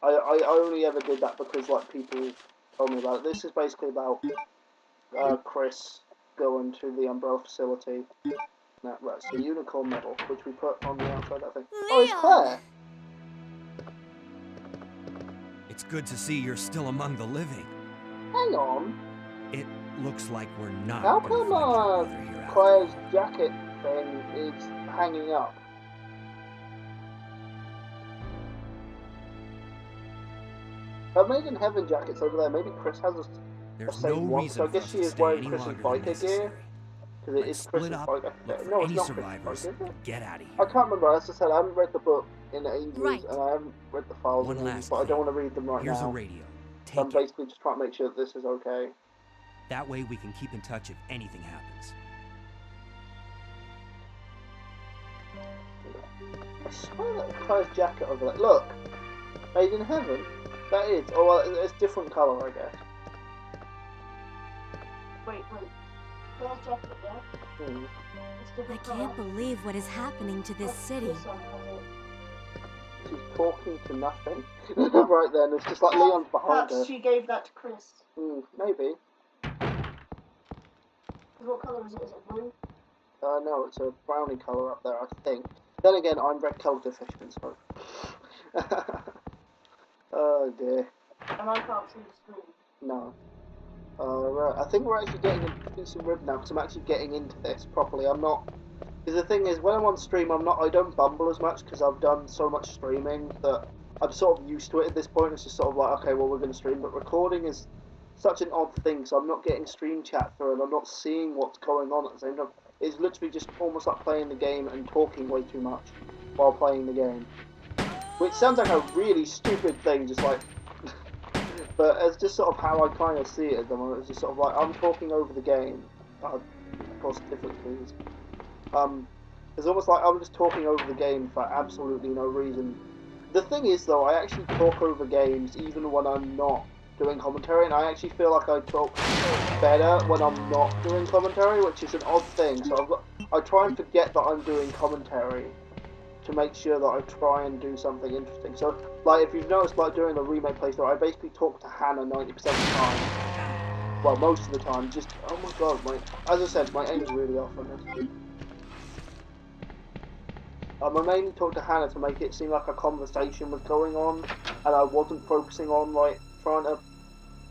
I only ever did that because like people told me about it. This is basically about Chris going to the Umbrella facility. No, right, it's the unicorn medal, which we put on the outside of that thing. Oh, it's Claire! It's good to see you're still among the living. Hang on. It looks like we're not. How gonna come find your brother here after Claire's jacket thing is hanging up? Her Made in Heaven jacket's over there. Maybe Chris has a There's same no one. reason So I for guess us she to is stay wearing any Chris's longer than biker gear. necessary. Because it Let's is split Chris's up, biker. look for No, it's any not Chris's survivors, biker, is it? get out of here. I can't remember. As I said, I haven't read the book in ages, Right. and I haven't read the files One in ages, last but I thing. don't want to read them right Here's now. a radio. So I'm Take it. basically just trying to make sure that this is okay. That way we can keep in touch if anything happens. I swear that Claire's jacket over there. Look! Made in heaven. That is. Oh, well, it's different colour, I guess. Wait. Claire's jacket, yeah? Hmm. It's I different can't colour. believe what is happening to this city. This one has it. She's talking to nothing. Right then, it's just like Leon's behind Perhaps her. she gave that to Chris. Maybe. What colour is it? Is it blue? No, it's a brownie colour up there, I think. Then again, I'm red colour deficient, so. Oh dear. And I can't see the screen. No. Right. I think we're actually getting a decent rhythm now because I'm actually getting into this properly. I'm not. Because the thing is, when I'm on stream, I don't bumble as much because I've done so much streaming that I'm sort of used to it at this point. It's just sort of like, okay, well, we're going to stream, but recording is such an odd thing, so I'm not getting stream chat through and I'm not seeing what's going on at the same time. It's literally just almost like playing the game and talking way too much while playing the game. Which sounds like a really stupid thing, just like... But it's just sort of how I kind of see it at the moment. It's just sort of like, I'm talking over the game. Of course, different things. It's almost like I'm just talking over the game for absolutely no reason. The thing is, though, I actually talk over games even when I'm not doing commentary, and I actually feel like I talk better when I'm not doing commentary, which is an odd thing. So I try and forget that I'm doing commentary to make sure that I try and do something interesting. So, like, if you've noticed, like, during the remake playthrough, I basically talk to Hannah 90% of the time. Well, most of the time. Just, oh my god, as I said, my aim's really off on this. I mainly talked to Hannah to make it seem like a conversation was going on, and I wasn't focusing on, like, trying to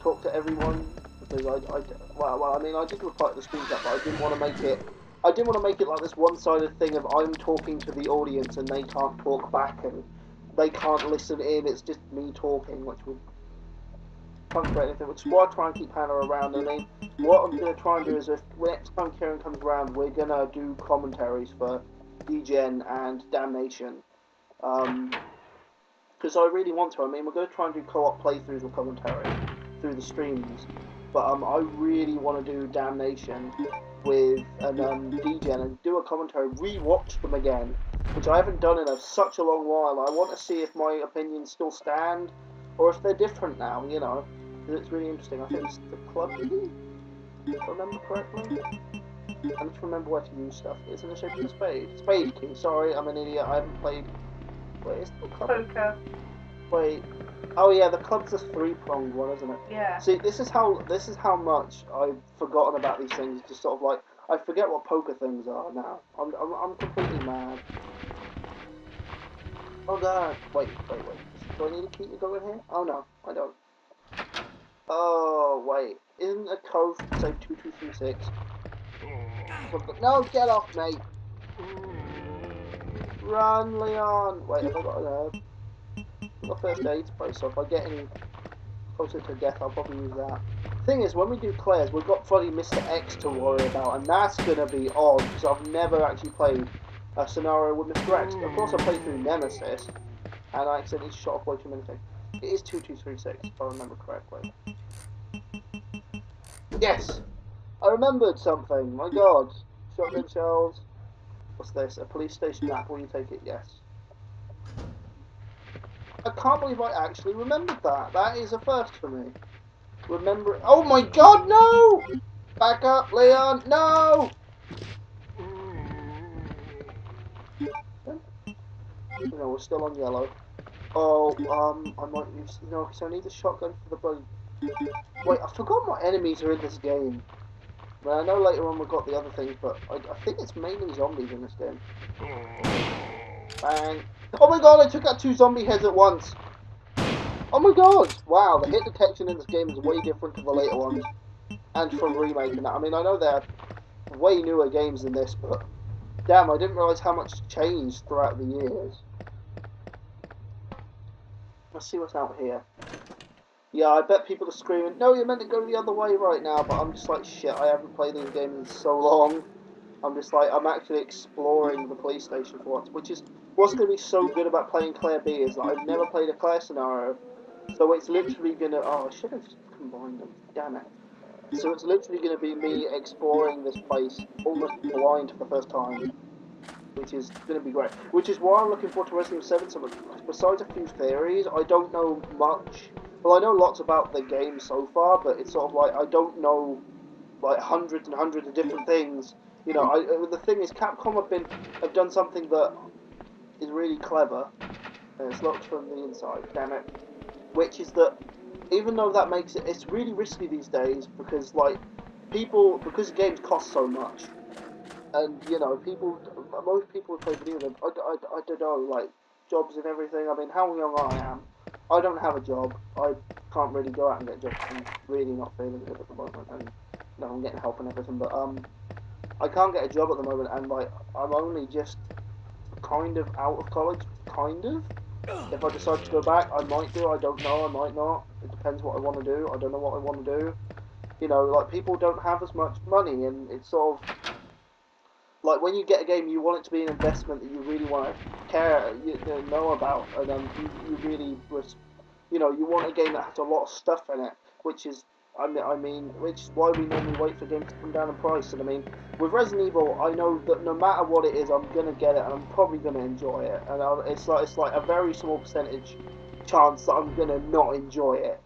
talk to everyone, because I mean, I did reply to the screen chat, but I didn't want to make it like this one-sided thing of I'm talking to the audience and they can't talk back and they can't listen in, it's just me talking, which would punctuate anything, which is why I try and keep Hannah around. I mean, what I'm going to try and do is if next time Kieran comes around, we're going to do commentaries for DGen and Damnation. Because I really want to. I mean, we're going to try and do co-op playthroughs of commentary through the streams, but I really want to do Damnation with DGen and do a commentary, re-watch them again, which I haven't done in such a long while. I want to see if my opinions still stand, or if they're different now, you know, because it's really interesting. I think it's the club key, if I remember correctly. I need to remember where to use stuff. It's in the shape of a spade. Spade key, sorry, I'm an idiot, I haven't played... Wait, is the club? Poker. Wait. Oh yeah, the club's a three-pronged one, isn't it? Yeah. See, this is how much I've forgotten about these things. It's just sort of like I forget what poker things are now. I'm completely mad. Oh god! Wait. Do I need a key to go in here? Oh no, I don't. Oh wait, isn't a code say 2236? No, get off me! Run, Leon! Wait, have I got an herb? I've got first aid spray, so if I get any closer to death, I'll probably use that. Thing is, when we do Claire's, we've got bloody Mr. X to worry about, and that's gonna be odd, because I've never actually played a scenario with Mr. X. Of course, I played through Nemesis, and I accidentally shot off way too many things. It is 2236, if I remember correctly. Yes! I remembered something, my god. Shotgun shells. What's this? A police station map, will you take it? Yes. I can't believe I actually remembered that. That is a first for me. Remember... Oh my god, no! Back up, Leon! No! No, we're still on yellow. Oh, I might use... No, because I need the shotgun for the bloody... Wait, I forgot what enemies are in this game. Well, I know later on we've got the other things, but I think it's mainly zombies in this game. Bang. Oh my god, I took out 2 zombie heads at once! Oh my god! Wow, the hit detection in this game is way different to the later ones. And from remake and that. I mean, I know they're way newer games than this, but damn, I didn't realise how much changed throughout the years. Let's see what's out here. Yeah, I bet people are screaming, no, you're meant to go the other way right now, but I'm just like, shit, I haven't played these games in so long. I'm just like, I'm actually exploring the police station for once, which is what's going to be so good about playing Claire B is that I've never played a Claire scenario, so it's literally going to... Oh, I should have combined them. Damn it. So it's literally going to be me exploring this place almost blind for the first time, which is going to be great. Which is why I'm looking forward to Resident Evil 7 so much. Besides a few theories, I don't know much. Well, I know lots about the game so far, but it's sort of like I don't know like hundreds and hundreds of different things. You know, the thing is, Capcom have done something that is really clever. And it's locked from the inside. Damn it. Which is that even though that makes it's really risky these days because like because games cost so much, and you know most people who play video games, I don't know, like jobs and everything. I mean, how young I am, I don't have a job. I can't really go out and get jobs. I'm really not feeling good at the moment, and you know, I'm getting help and everything, but I can't get a job at the moment, and like I'm only just kind of out of college, kind of. If I decide to go back, I might do. I don't know. I might not. It depends what I want to do. I don't know what I want to do. You know, like people don't have as much money, and it's sort of like when you get a game, you want it to be an investment that you really want to know about, and you really, you know, you want a game that has a lot of stuff in it, which is, which is why we normally wait for games to come down in price. And I mean, with Resident Evil, I know that no matter what it is, I'm gonna get it, and I'm probably gonna enjoy it. And it's like a very small percentage chance that I'm gonna not enjoy it,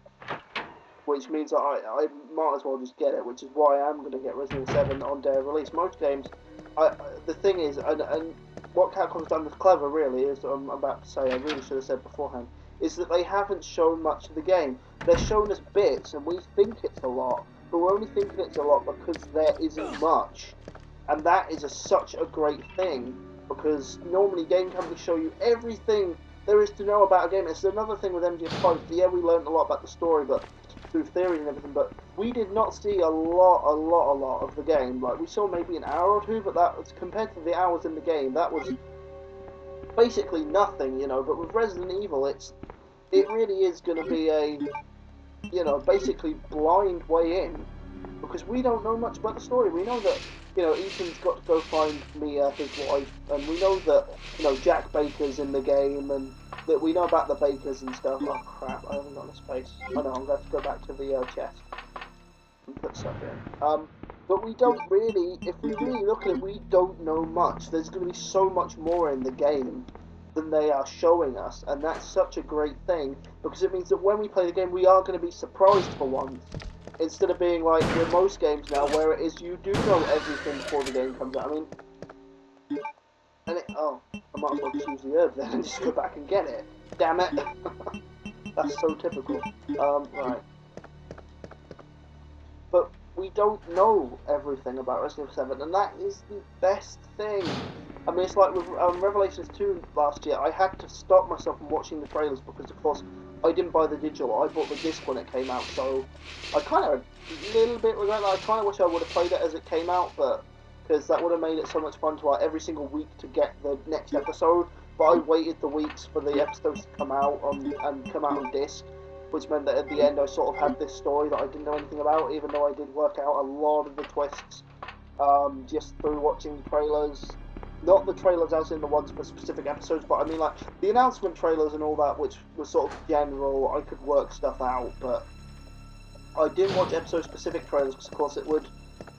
which means that I might as well just get it. Which is why I am gonna get Resident Evil 7 on day of release. Most games, the thing is, and what Capcom's done that's clever, really, is I'm about to say, I really should have said beforehand, is that they haven't shown much of the game. They're showing us bits, and we think it's a lot, but we're only thinking it's a lot because there isn't much. And that is such a great thing, because normally game companies show you everything there is to know about a game. It's another thing with MGS5. Yeah, we learned a lot about the story, but through theory and everything, but we did not see a lot of the game. Like, we saw maybe an hour or two, but that was, compared to the hours in the game, that was basically nothing, you know. But with Resident Evil, it really is going to be a, you know, basically blind way in, because we don't know much about the story. We know that, you know, Ethan's got to go find Mia, his wife, and we know that, you know, Jack Baker's in the game, and that we know about the Bakers and stuff. Oh crap, I haven't got enough space. Oh no, I'm going to have to go back to the chest and put stuff in. But we don't really, if we really look at it, we don't know much. There's going to be so much more in the game than they are showing us, and that's such a great thing, because it means that when we play the game, we are going to be surprised for once, instead of being like with most games now, where it is you do know everything before the game comes out. I mean, and oh, I might as well just use the herb then and just go back and get it. Damn it! That's so typical. Right. But we don't know everything about Resident Evil 7, and that is the best thing. I mean, it's like with Revelations 2 last year, I had to stop myself from watching the trailers because, of course, I didn't buy the digital. I bought the disc when it came out, so I kind of a little bit regret that. I kind of wish I would have played it as it came out, but because that would have made it so much fun to every single week to get the next episode. But I waited the weeks for the episodes to come out and come out on disc, which meant that at the end I sort of had this story that I didn't know anything about, even though I did work out a lot of the twists just through watching the trailers. Not the trailers as in the ones for specific episodes, but I mean like the announcement trailers and all that, which was sort of general. I could work stuff out, but I didn't watch episode-specific trailers because, of course, it would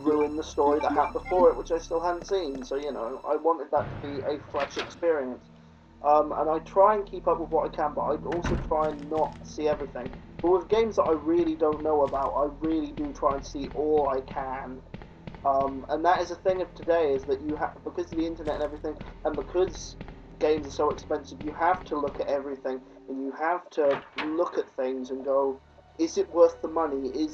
ruin the story that happened before it, which I still hadn't seen. So, you know, I wanted that to be a fresh experience. And I try and keep up with what I can, but I also try and not see everything. But with games that I really don't know about, I really do try and see all I can. And that is a thing of today, is that you have, because of the internet and everything, and because games are so expensive, you have to look at everything, and you have to look at things and go, is it worth the money? You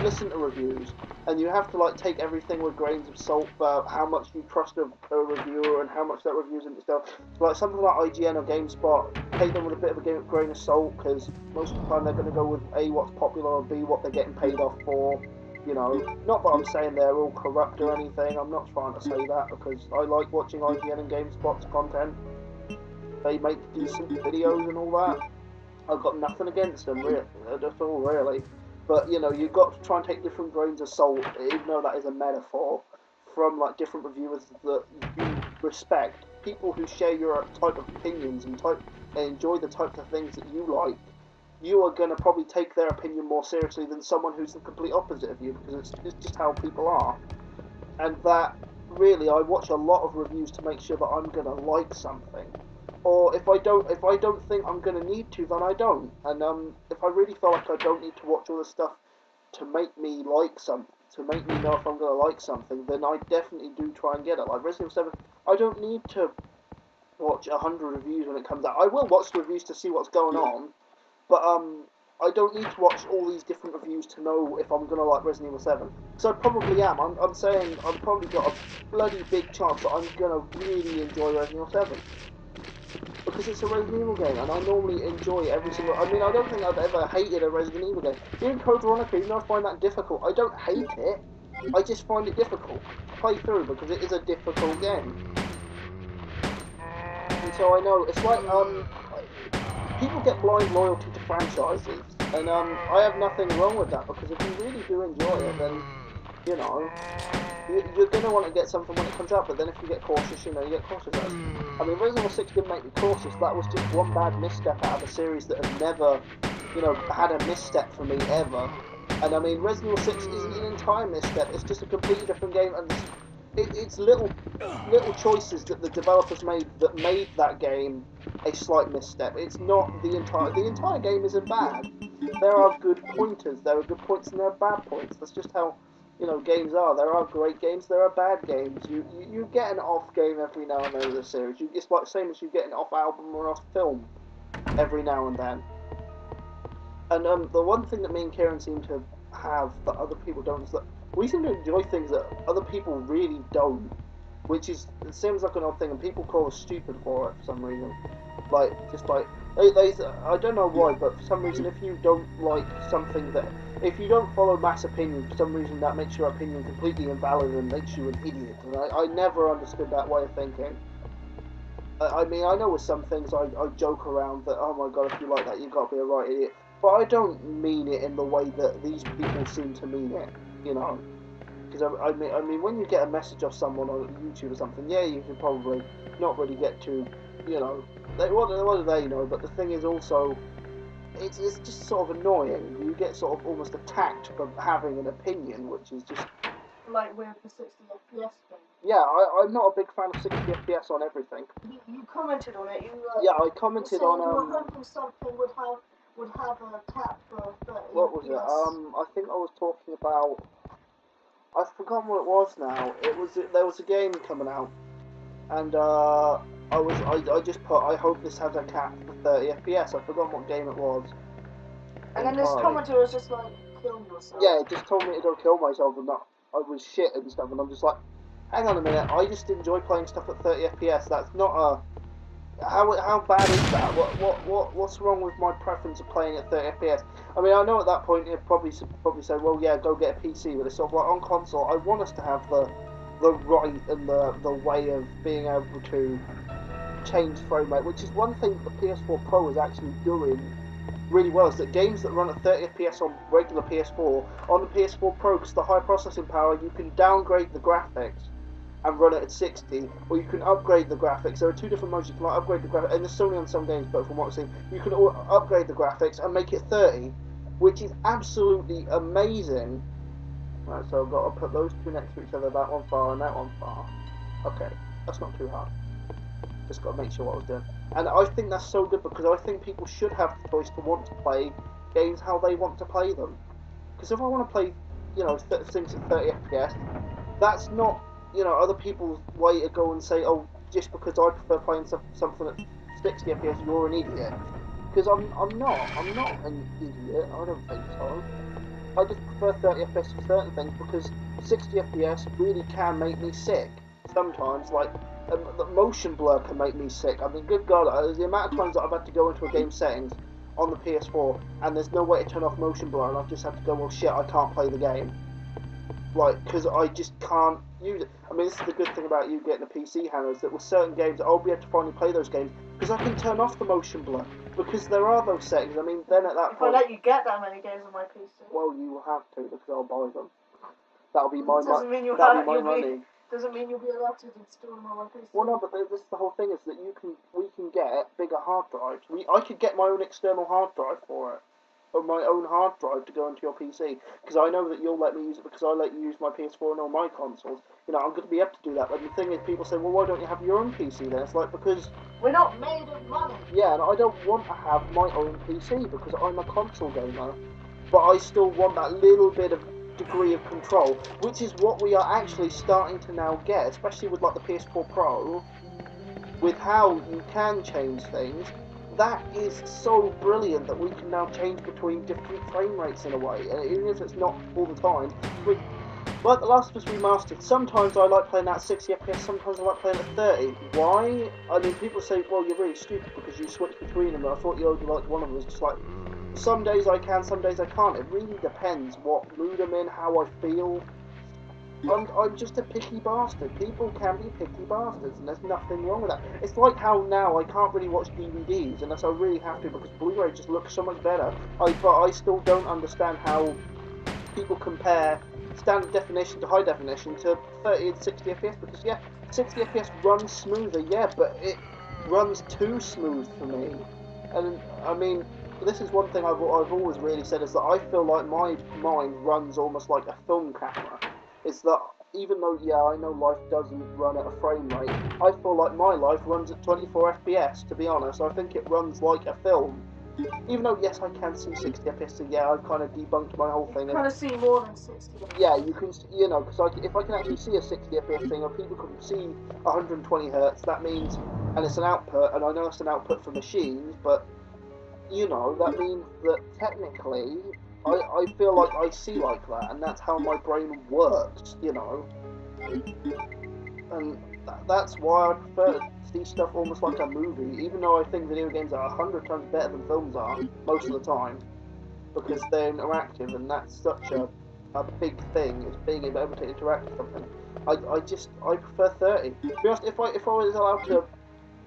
listen to reviews, and you have to like take everything with grains of salt about how much you trust a reviewer and how much that review's into stuff. So like something like IGN or GameSpot, take them with a bit of a grain of salt, because most of the time they're going to go with A, what's popular, or B, what they're getting paid off for. You know, not that I'm saying they're all corrupt or anything. I'm not trying to say that, because I like watching IGN and GameSpot's content. They make decent videos and all that. I've got nothing against them, really, at all, really. But, you know, you've got to try and take different grains of salt, even though that is a metaphor, from, like, different reviewers that you respect. people who share your type of opinions and enjoy the types of things that you like, you are going to probably take their opinion more seriously than someone who's the complete opposite of you, because it's just how people are. And that, really, I watch a lot of reviews to make sure that I'm going to like something. Or if I don't think I'm going to need to, then I don't. And if I really feel like I don't need to watch all this stuff to make me like something, to make me know if I'm going to like something, then I definitely do try and get it. Like Resident Evil 7, I don't need to watch 100 reviews when it comes out. I will watch the reviews to see what's going on, but I don't need to watch all these different reviews to know if I'm going to like Resident Evil 7. So I probably am. I'm saying I've probably got a bloody big chance that I'm going to really enjoy Resident Evil 7. Because it's a Resident Evil game, and I normally enjoy every single... I mean, I don't think I've ever hated a Resident Evil game. Even Code Veronica, even though I find that difficult, I don't hate it. I just find it difficult to play through, because it is a difficult game. And so I know, it's like, people get blind loyalty to franchises, and I have nothing wrong with that, because if you really do enjoy it, then, you know, you're going to want to get something when it comes out, but then if you get cautious, you know, you get cautious. I mean, Resident Evil 6 didn't make me cautious, that was just one bad misstep out of a series that had never, you know, had a misstep for me ever. And I mean, Resident Evil 6 isn't an entire misstep, it's just a completely different game, and it's little choices that the developers made that made that game a slight misstep. It's not the entire game isn't bad. There are good pointers, there are good points and there are bad points. That's just how, you know, games are. There are great games, there are bad games. You get an off game every now and then in a series. It's like the same as you get an off album or off film every now and then. And the one thing that me and Kieran seem to have that other people don't is that we seem to enjoy things that other people really don't, which is, it seems like an odd thing, and people call us stupid for it for some reason. Like, just like, I don't know why, but for some reason, if you don't like something that, if you don't follow mass opinion, for some reason that makes your opinion completely invalid and makes you an idiot. And I never understood that way of thinking. I mean, I know with some things I joke around that, oh my god, if you like that, you've got to be a right idiot. But I don't mean it in the way that these people seem to mean it, you know. Because I mean, when you get a message off someone on YouTube or something, yeah, you can probably not really get to, you know, what do they know? But the thing is also, it's just sort of annoying. You get sort of almost attacked for having an opinion, which is just... Like with the 60 FPS thing. Yeah, I'm not a big fan of 60 FPS on everything. You commented on it. Yeah, I commented on... You were hoping something would have a cap for 30 What FPS. was it? I think I was talking about... I've forgotten what it was now. There was a game coming out, and I just put, I hope this has a cap for 30 FPS. I forgot what game it was. And then this commenter was just like, kill yourself. Yeah, it just told me to go kill myself, and that I was shit and stuff, and I'm just like, hang on a minute, I just enjoy playing stuff at 30 FPS. That's not a... How bad is that? What's wrong with my preference of playing at 30 FPS? I mean, I know at that point you'd probably say, well, yeah, go get a PC, but it's sort of like on console. I want us to have the right and the way of being able to change frame rate, which is one thing that the PS4 Pro is actually doing really well. Is that games that run at 30 FPS on regular PS4 on the PS4 Pro, because the high processing power, you can downgrade the graphics and run it at 60, or you can upgrade the graphics. There are two different modes. You can upgrade the graphics, and there's only on some games, but from what I've seen, you can upgrade the graphics and make it 30, which is absolutely amazing. Right, so I've got to put those two next to each other, that one far and that one far. Okay, that's not too hard. Just got to make sure what I was doing. And I think that's so good, because I think people should have the choice to want to play games how they want to play them. Because if I want to play, you know, things at 30 FPS, that's not, you know, other people's way to go and say, oh, just because I prefer playing something at 60 FPS, you're an idiot. Because I'm not an idiot, I don't think so. I just prefer 30 FPS for certain things, because 60 FPS really can make me sick. Sometimes, like, the motion blur can make me sick. I mean, good God, the amount of times that I've had to go into a game settings on the PS4, and there's no way to turn off motion blur, and I've just had to go, well, shit, I can't play the game. Like, because I just can't use it. I mean, this is the good thing about you getting a PC handle, is that with certain games, I'll be able to finally play those games, because I can turn off the motion blur, because there are those settings. I mean, then at that If point... I let you get that many games on my PC. Well, you will have to, because I'll buy them. That'll be my Doesn't mean money. Doesn't mean you'll be allowed to install them on my PC. Well, no, but this is the whole thing, is that we can get bigger hard drives. I could get my own external hard drive for it, or my own hard drive to go into your PC, because I know that you'll let me use it because I let you use my PS4 and all my consoles. You know, I'm going to be able to do that. But the thing is, people say, well, why don't you have your own PC then? It's like, because We're not made of money. yeah, and I don't want to have my own PC because I'm a console gamer, but I still want that little bit of degree of control, which is what we are actually starting to now get, especially with like the PS4 Pro, with how you can change things. That is so brilliant that we can now change between different frame rates in a way, and even if it's not all the time. Like The Last of Us Remastered, sometimes I like playing at 60 FPS, sometimes I like playing at 30. Why? I mean, people say, well, you're really stupid because you switch between them, and I thought you only liked one of them. It's just like, some days I can, some days I can't. It really depends what mood I'm in, how I feel. I'm just a picky bastard. People can be picky bastards, and there's nothing wrong with that. It's like how now I can't really watch DVDs unless I really have to because Blu-ray just looks so much better. But I still don't understand how people compare standard definition to high definition to 30 and 60 FPS, because yeah, 60 FPS runs smoother, yeah, but it runs too smooth for me. And I mean, this is one thing I've always really said, is that I feel like my mind runs almost like a film camera. It's that even though, yeah, I know life doesn't run at a frame rate, I feel like my life runs at 24 FPS, to be honest. I think it runs like a film. Even though, yes, I can see 60 FPS, so yeah, I've kind of debunked my whole thing. You kind of see more than 60 FPS. Yeah, you can, you know, because if I can actually see a 60 FPS thing, or people can see 120 Hz, that means, and it's an output, and I know it's an output for machines, but, you know, that means that technically, I feel like I see like that, and that's how my brain works, you know. And that's why I prefer to see stuff almost like a movie, even though I think video games are 100 times better than films are, most of the time, because they're interactive, and that's such a big thing, is being able to interact with something. I prefer 30. To be honest, if I was allowed to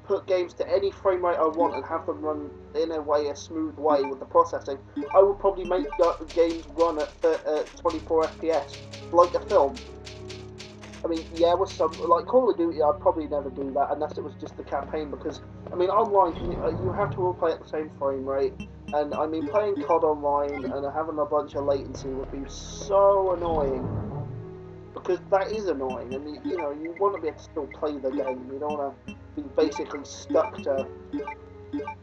put games to any frame rate I want and have them run in a smooth way with the processing, I would probably make games run at 24 FPS, like a film. I mean, yeah, with some, like Call of Duty, I'd probably never do that unless it was just the campaign, because, I mean, online, you have to all play at the same frame rate, and, I mean, playing COD online and having a bunch of latency would be so annoying, because that is annoying, and, you know, you want to be able to still play the game, you don't want to be basically stuck to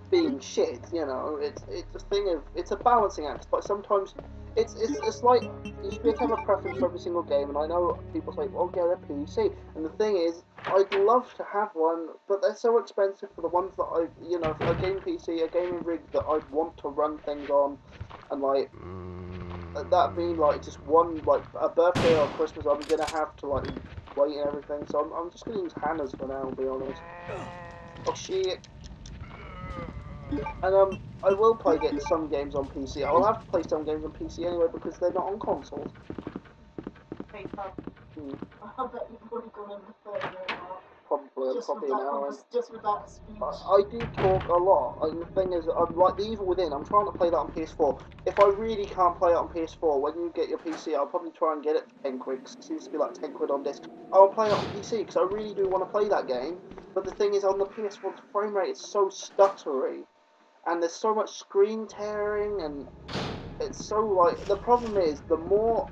being shit, you know. It's a thing of, it's a balancing act, but sometimes it's like you should be able to have a preference for every single game, and I know people say, well, get a PC, and the thing is, I'd love to have one, but they're so expensive for the ones that I, you know, a game PC, a gaming rig that I'd want to run things on, and like that being like just one, like a birthday or Christmas, I'm gonna have to like wait and everything, so I'm just gonna use Hannah's for now, to be honest. Oh shit. And I will get some games on PC. I will have to play some games on PC anyway because they're not on consoles. Hey, pal. I bet you've already gone over the 30 minute mark. Probably an hour. Just with that speech. I do talk a lot, and the thing is, I'm like The Evil Within. I'm trying to play that on PS4. If I really can't play it on PS4, when you get your PC, I'll probably try and get it for 10 quid. Cause it seems to be like 10 quid on disc. I'll play it on PC because I really do want to play that game. But the thing is, on the PS4, the frame rate is so stuttery. And there's so much screen tearing, and it's so like, the problem is, the more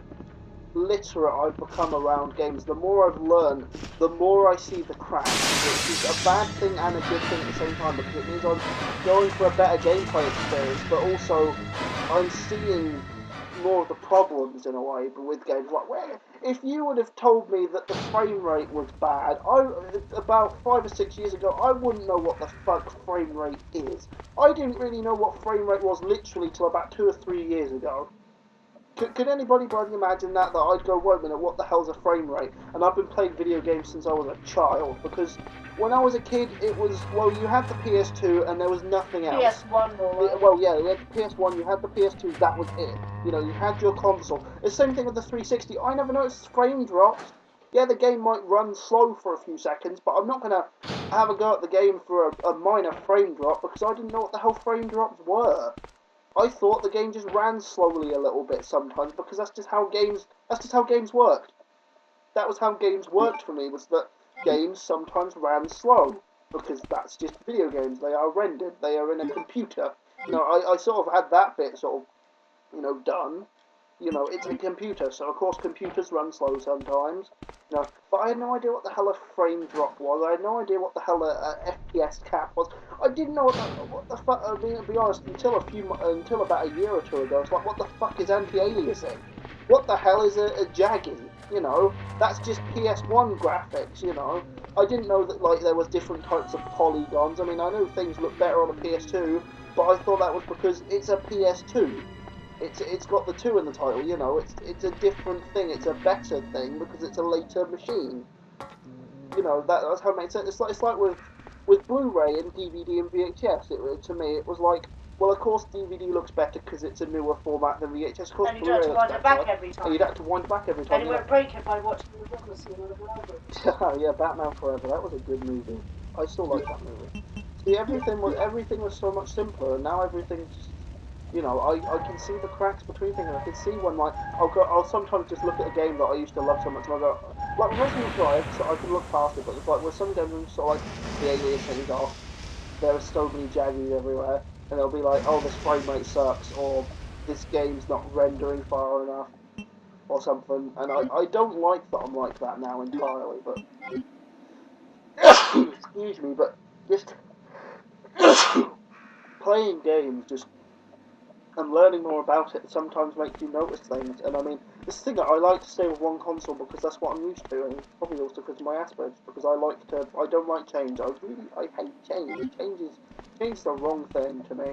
literate I've become around games, the more I've learned, the more I see the cracks, which is a bad thing and a good thing at the same time, because it means I'm going for a better gameplay experience, but also I'm seeing more of the problems in a way, but with games like, where if you would have told me that the frame rate was bad, about 5 or 6 years ago, I wouldn't know what the fuck frame rate is. I didn't really know what frame rate was literally till about 2 or 3 years ago. Could anybody bloody imagine that I'd go, wait a minute, what the hell's a frame rate? And I've been playing video games since I was a child, because when I was a kid, it was, well, you had the PS2 and there was nothing else. PS1 or well, yeah, you had the PS1, you had the PS2, that was it. You know, you had your console. The same thing with the 360. I never noticed frame drops. Yeah, the game might run slow for a few seconds, but I'm not going to have a go at the game for a minor frame drop, because I didn't know what the hell frame drops were. I thought the game just ran slowly a little bit sometimes, because that's just how games worked. that was how games worked for me. Was that games sometimes ran slow because that's just video games. They are rendered. They are in a computer. You know, I sort of had that bit sort of, you know, done. You know, it's a computer, so of course computers run slow sometimes. You know, but I had no idea what the hell a frame drop was. I had no idea what the hell a FPS cap was. I didn't know what the fuck. I mean, to be honest, until about a year or two ago, it's like, what the fuck is anti-aliasing? What the hell is a jagging? You know, that's just PS1 graphics. You know, I didn't know that like there was different types of polygons. I mean, I know things look better on a PS2, but I thought that was because it's a PS2. It's got the 2 in the title, you know. It's a different thing. It's a better thing because it's a later machine. You know, that's how it makes sense. It's like with Blu-ray and DVD and VHS. To me, it was like, well, of course DVD looks better because it's a newer format than VHS. Of course, And you don't have to wind it back every time. And you'd have to wind back every time. And you won't break it by watching the film scene over. Yeah, Batman Forever. That was a good movie. I still like that movie. See, everything was so much simpler, and now everything's just. You know, I can see the cracks between things. I can see when, like, I'll sometimes just look at a game that I used to love so much, and I go, like, Resident Evil 5, so I can look past it, but it's like, with some games, I'm sort of like, the alien things off, there are so many jaggies everywhere, and they'll be like, oh, this frame rate sucks, or this game's not rendering far enough, or something, and I don't like that I'm like that now entirely, but, excuse me, but just, playing games just, and learning more about it sometimes makes you notice things. And I mean, this thing that I like to stay with one console because that's what I'm used to, and probably also because of my Asperger's, because I don't like change. I hate change. Change is the wrong thing to me.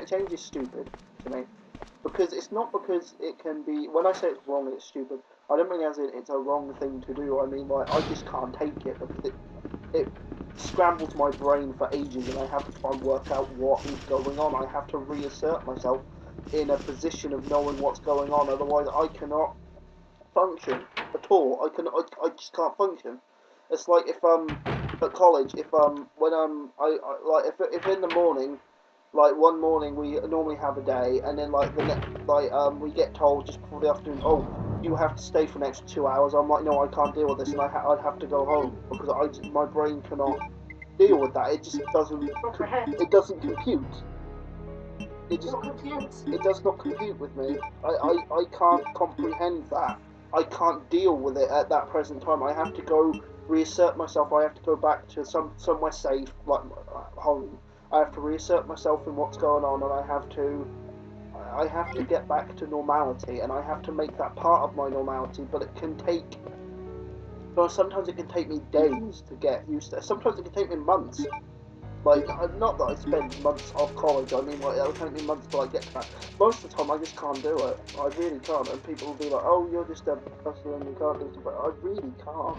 Change is stupid to me. Because it's not because it can be, when I say it's wrong, it's stupid, I don't mean as in it's a wrong thing to do. I mean, like, I just can't take it because it scrambles my brain for ages, and I have to try and work out what is going on. I have to reassert myself in a position of knowing what's going on, otherwise I cannot function at all. I just can't function. It's like if at college, if when I like if in the morning, like one morning we normally have a day, and then like the next we get told just before the afternoon, oh, you have to stay for an extra 2 hours. I'm like, no, I can't deal with this, and I'd have to go home because my brain cannot deal with that. It just doesn't compute. It does not compute with me. I can't comprehend that. I can't deal with it at that present time. I have to go reassert myself. I have to go back to somewhere safe, like home. I have to reassert myself in what's going on, and I have to get back to normality, and I have to make that part of my normality. But it can take. Well, sometimes it can take me days to get used to. Sometimes it can take me months. Like, not that I spend months off college, I mean, like, it'll take me months till I get to that. Most of the time, I just can't do it. I really can't, and people will be like, oh, you're just a person and you can't do it, but I really can't.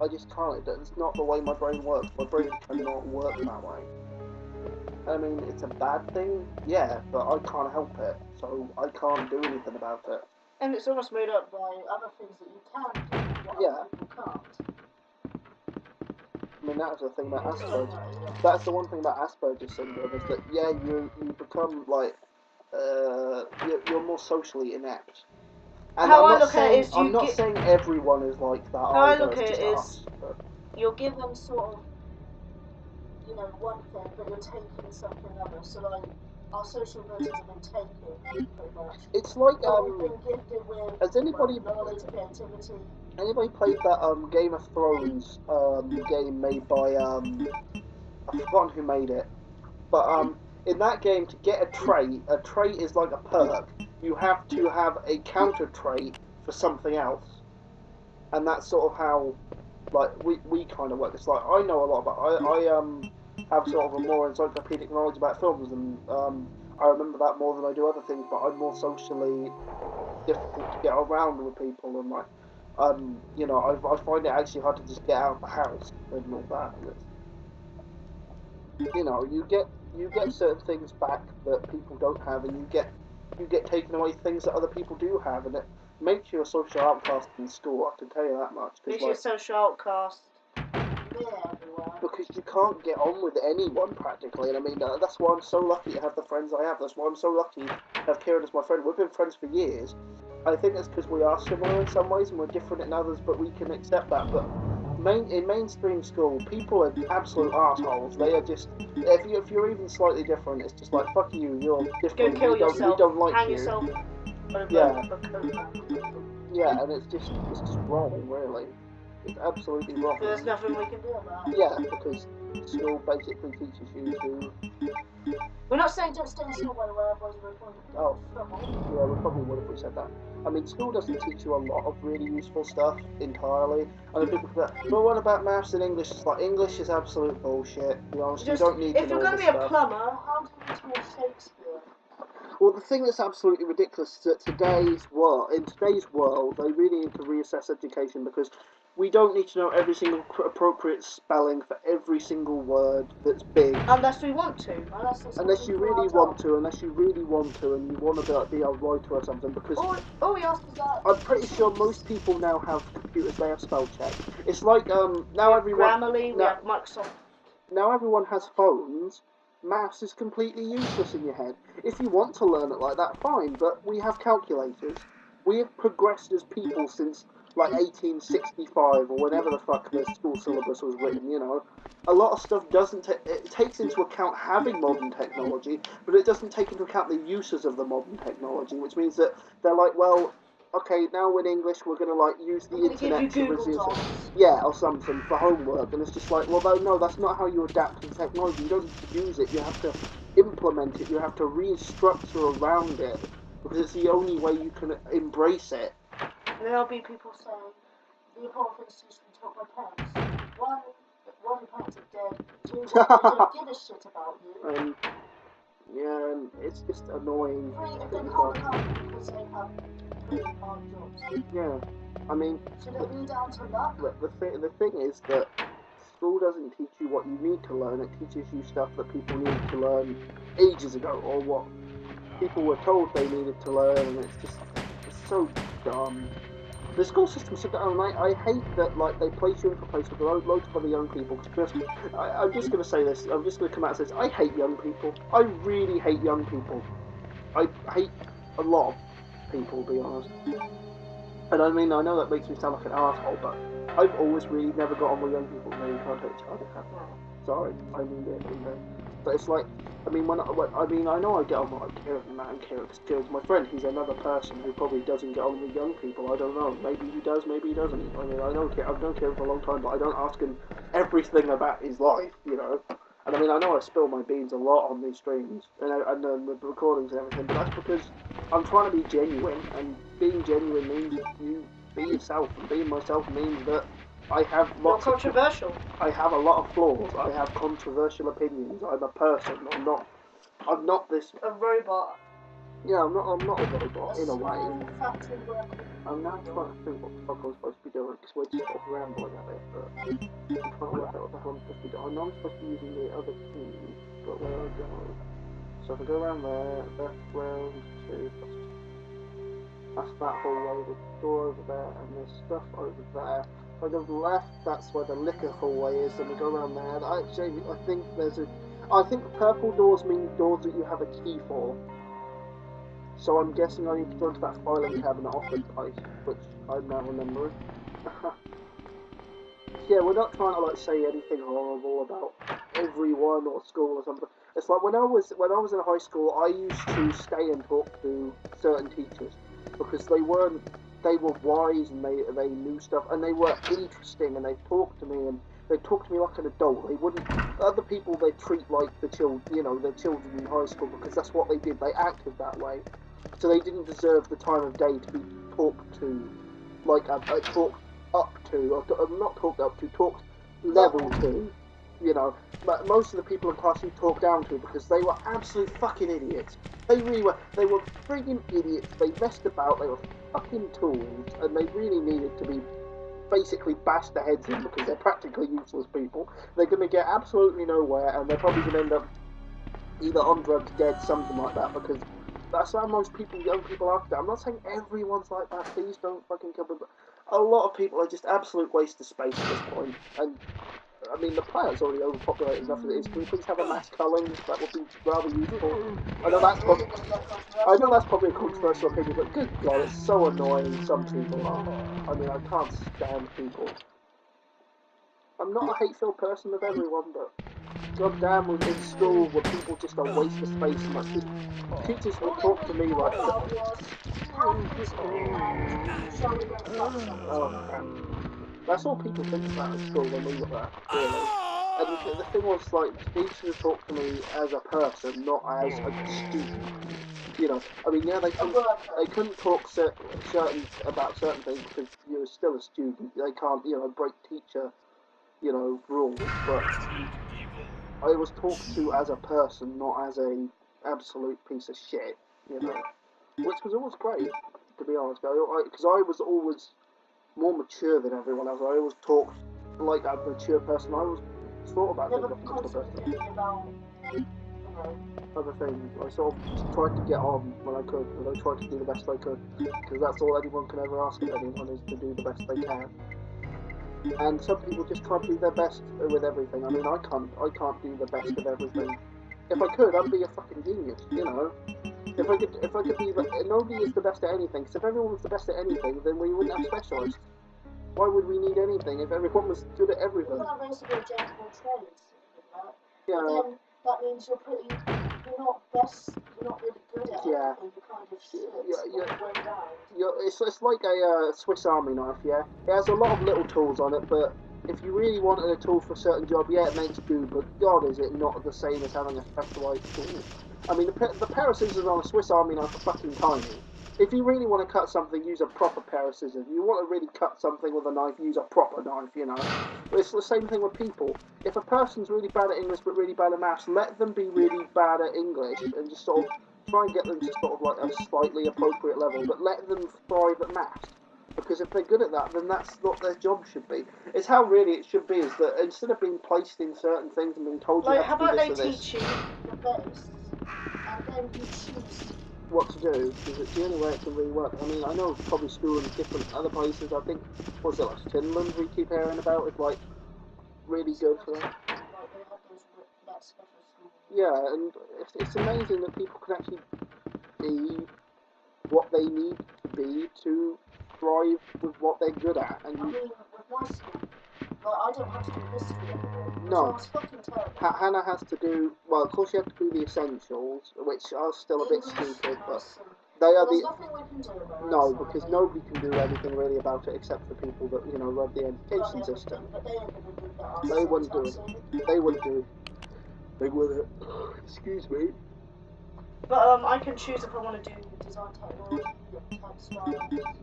I just can't. It's not the way my brain works. My brain cannot work that way. I mean, it's a bad thing, yeah, but I can't help it, so I can't do anything about it. And it's almost made up by other things that you can do, what other people can't. I mean, that's the thing about Asperger's. That's the one thing about Asperger's syndrome, is that, yeah, you become, like, you're more socially inept. And how I look at it is I'm not saying everyone is like that how either, I look at it is, us, but you're given sort of, you know, one thing, but you're taking something other. So, like, our social abilities have been taken, pretty much. it's like, But we've been gifted with has anybody knowledge, creativity. Anybody played that Game of Thrones game made by I've forgotten who made it, but in that game, to get a trait is like a perk. You have to have a counter trait for something else, and that's sort of how like we kind of work. It's like I know a lot about I have sort of a more encyclopedic knowledge about films, and I remember that more than I do other things. But I'm more socially difficult to get around with people, and like you know, I find it actually hard to just get out of the house and all that. And it's, you know, you get certain things back that people don't have, and you get taken away things that other people do have, and it makes you a social outcast in school. I can tell you that much. Makes you a social outcast. Because you can't get on with anyone practically, and I mean that's why I'm so lucky to have the friends I have. That's why I'm so lucky to have Kieran as my friend. We've been friends for years, I think it's because we are similar in some ways and we're different in others, but we can accept that. But in mainstream school, people are absolute assholes. They are just if you're even slightly different, it's just like fuck you. You're Go different. kill we yourself. don't like hang you. yourself over Yeah. a coat rack. Yeah, and it's just wrong, really. It's absolutely wrong. But there's nothing we can do about it. Yeah, because school basically teaches you to. We're not saying don't stay in school, by the way, otherwise we're going to Oh. trouble. Yeah, we probably would if we said that. I mean, school doesn't teach you a lot of really useful stuff entirely. I mean, people go, but what about maths and English? It's like, English is absolute bullshit. To be honest, you don't need to If you're know going this to be a stuff. plumber, how do you need to know Shakespeare? Well, the thing that's absolutely ridiculous is that in today's world, they really need to reassess education because we don't need to know every single appropriate spelling for every single word that's big. Unless we want to. Unless you really want to, and you want to be a writer or something, because All we ask is that. I'm pretty sure most people now have computers. They have spell check. It's like now everyone Grammarly, we have Microsoft. now everyone has phones. Maths is completely useless in your head. If you want to learn it like that, fine. But we have calculators. We have progressed as people since like 1865 or whenever the fuck the school syllabus was written. You know, a lot of stuff doesn't. It takes into account having modern technology, but it doesn't take into account the uses of the modern technology. Which means that they're like, well, okay, now in English we're going to like use the internet to reduce it. Yeah, or something for homework, and it's just like, well, no, that's not how you adapt to technology. You don't use it. You have to implement it. You have to restructure around it because it's the only way you can embrace it. And there'll be people saying the important thing is to be taught by parents. One, your parents are dead. Two, they don't give a shit about you. Yeah, and it's just annoying. Three, if they can't look after you because they have really hard jobs. Yeah, I mean. Should it be down to luck? The thing is that school doesn't teach you what you need to learn. It teaches you stuff that people needed to learn ages ago, or what people were told they needed to learn, and it's so dumb. The school system's so dumb, and I hate that like they place you into a place with loads of other young people. Because I'm just going to say this. I'm just going to come out and say this. I hate young people. I really hate young people. I hate a lot of people, to be honest. And I mean, I know that makes me sound like an asshole, but I've always really never got on with young people. No, you can't hurt each other. Sorry, I mean it, you know. But it's like, I mean, I know I get on with like Kieran and that, and Kieran's my friend. He's another person who probably doesn't get on with young people. I don't know. Maybe he does, maybe he doesn't. I mean, I've known Kieran for a long time, but I don't ask him everything about his life, you know. And I mean, I know I spill my beans a lot on these streams and the recordings and everything, but that's because I'm trying to be genuine, and being genuine means you be yourself, and being myself means that I have lots You're controversial. I have a lot of flaws. I have controversial opinions. I'm a person. I'm not this. A robot. Yeah, I'm not a robot in a way. Factory worker. I'm now trying to think what the fuck I'm supposed to be doing, because we're just sort of rambling a bit, but I'm trying to work out what the hell I'm supposed to be doing. I know I'm supposed to be using the other key, but where do I go? So if I go around there, left, round, two, that's that hallway, the door over there, and there's stuff over there. If I go left, that's where the liquor hallway is, and we go around there. And I think purple doors mean doors that you have a key for. So I'm guessing I need to go into that filing cabinet office place, which I'm now remembering. Yeah, we're not trying to like say anything horrible about everyone or school or something. It's like when I was in high school, I used to stay and talk to certain teachers because they were wise and they knew stuff and they were interesting and they talked to me and they talked to me like an adult. They wouldn't other people they treat like the children in high school because that's what they did. They acted that way. So they didn't deserve the time of day to be talked to, like talked up to, not talked up to, talked level to, you know. But most of the people in class you talk down to because they were absolute fucking idiots. They really were. They were friggin' idiots. They messed about. They were fucking tools, and they really needed to be basically bashed their heads in because they're practically useless people. They're going to get absolutely nowhere, and they're probably going to end up either on drugs, dead, something like that, because that's how most young people are today. I'm not saying everyone's like that, please don't fucking kill me, but a lot of people are just absolute waste of space at this point, and I mean, the planet's already overpopulated enough as it is. Can we please have a mass culling? That would be rather useful. I know that's probably, a controversial opinion, but good God, it's so annoying. Some people are. I mean, I can't stand people. I'm not a hate-filled person of everyone, but God damn, in school were people just a waste of space and like teachers would talk to me like. Oh crap. That's all people think about in school when we were there, really. And the thing was, like, teachers would talk to me as a person, not as a student. You know, I mean, yeah, they couldn't talk about certain things because you're still a student. They can't, you know, break teacher, you know, rules. But I was talked to as a person, not as a absolute piece of shit. You know, which was always great, to be honest. Because I was always more mature than everyone else. I always talked like a mature person. I always thought about being a mature person. Other things, I sort of tried to get on when I could, and I tried to do the best I could, because that's all anyone can ever ask of anyone, is to do the best they can. And some people just can't do their best with everything. I mean, I can't do the best of everything. If I could, I'd be a fucking genius, you know. If I could be, nobody is the best at anything. So if everyone was the best at anything, then we wouldn't have specialists. Why would we need anything if everyone was good at everything? Well, that basically a jack of all trades. Yeah. But then that means you're not really good at anything. You kind of shit. It's like a Swiss Army knife, yeah? It has a lot of little tools on it, but if you really wanted a tool for a certain job, yeah, it makes do, but God, is it not the same as having a specialised tool? I mean, the pair of scissors on a Swiss Army knife are fucking tiny. If you really want to cut something, use a proper pair of scissors. If you want to really cut something with a knife, use a proper knife, you know. But it's the same thing with people. If a person's really bad at English but really bad at maths, let them be really bad at English and just sort of try and get them to sort of like a slightly appropriate level, but let them thrive at maths. Because if they're good at that, then that's what their job should be. It's how really it should be, is that instead of being placed in certain things and being told you have to do this or this... How about they teach you the base, and then you choose what to do, because it's the only way it can really work. I mean, I know probably school in different other places. I think, what's it, like Finland we keep hearing about, is like really good for that. Yeah, and it's amazing that people can actually be what they need to be to thrive with what they're good at. And I mean, with my school, I don't have to do history anymore. No. So I was fucking terrible. Hannah has to do, well, of course you have to do the essentials, which are still a bit stupid, but they are There's nothing we can do about it. No, because nobody can do anything really about it except the people that, you know, run the education system. But they ain't gonna do that. They wouldn't do it. They wouldn't do it. They wouldn't. Excuse me. But I can choose if I want to do design technology, textiles.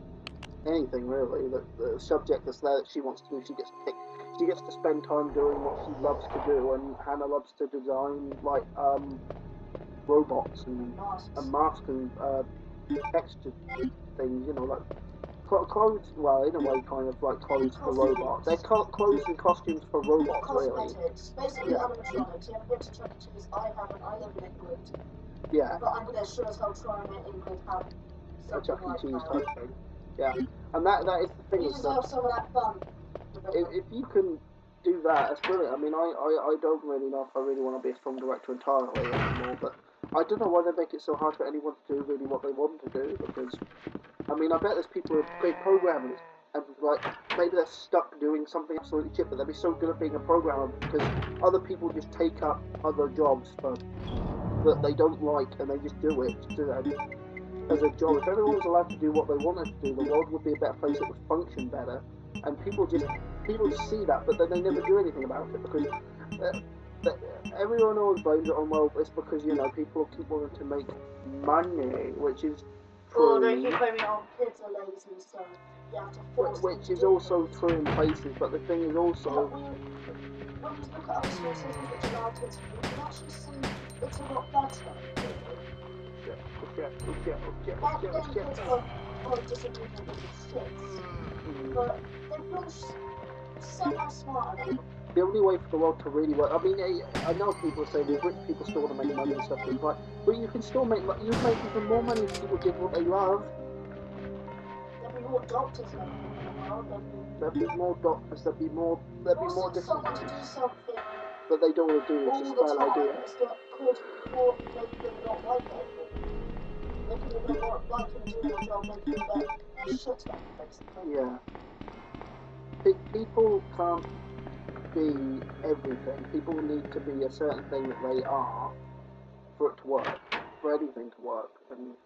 Anything really. The subject that's there that she wants to do, she gets to pick. She gets to spend time doing what she loves to do, and Hannah loves to design like robots and masks and texture things, you know, like clothes. Well, in a way, kind of like clothes for robots. They're clothes and costumes for robots, really. Basically, animatronics. You ever been to Chuck E. Cheese? I haven't. I live in England. Yeah. But I'm gonna sure as hell try and make England have a Chuck E. Cheese type thing. Yeah, and that is the thing. You deserve some of that fun. If you can do that, that's brilliant. I mean, I don't really know if I really want to be a film director entirely anymore, but I don't know why they make it so hard for anyone to do really what they want to do, because, I mean, I bet there's people who are great programmers, and, like, maybe they're stuck doing something absolutely shit, but they'll be so good at being a programmer, because other people just take up other jobs that they don't like, and they just do it, as a job. If everyone was allowed to do what they wanted to do, the world would be a better place, it would function better, and people just see that, but then they never do anything about it, because everyone always blames it on, well, it's because, you know, people keep wanting to make money, which is true. Or they keep blaming on kids are lazy, so you have to force which is also true in places, but the thing is also... When you look at other school systems which allow kids to do, you can actually see it's a lot better. Back then, kids were disobedient little shits, but they've grown semi-smart enough. The only way for the world to really work, I mean, I know people say, well, rich people still want to make money and stuff, but you can still make money. You make even more money if people did what they love. There'll be more doctors now. now, There'd be more doctors, there'd be more forcing different someone to things. do something But they don't want to do it, all it's the just a bad time idea. is that could make them not like it anymore. Making them not like him doing the job, making them get shit at, basically. Yeah. People can't be everything. People need to be a certain thing that they are for it to work, for anything to work. And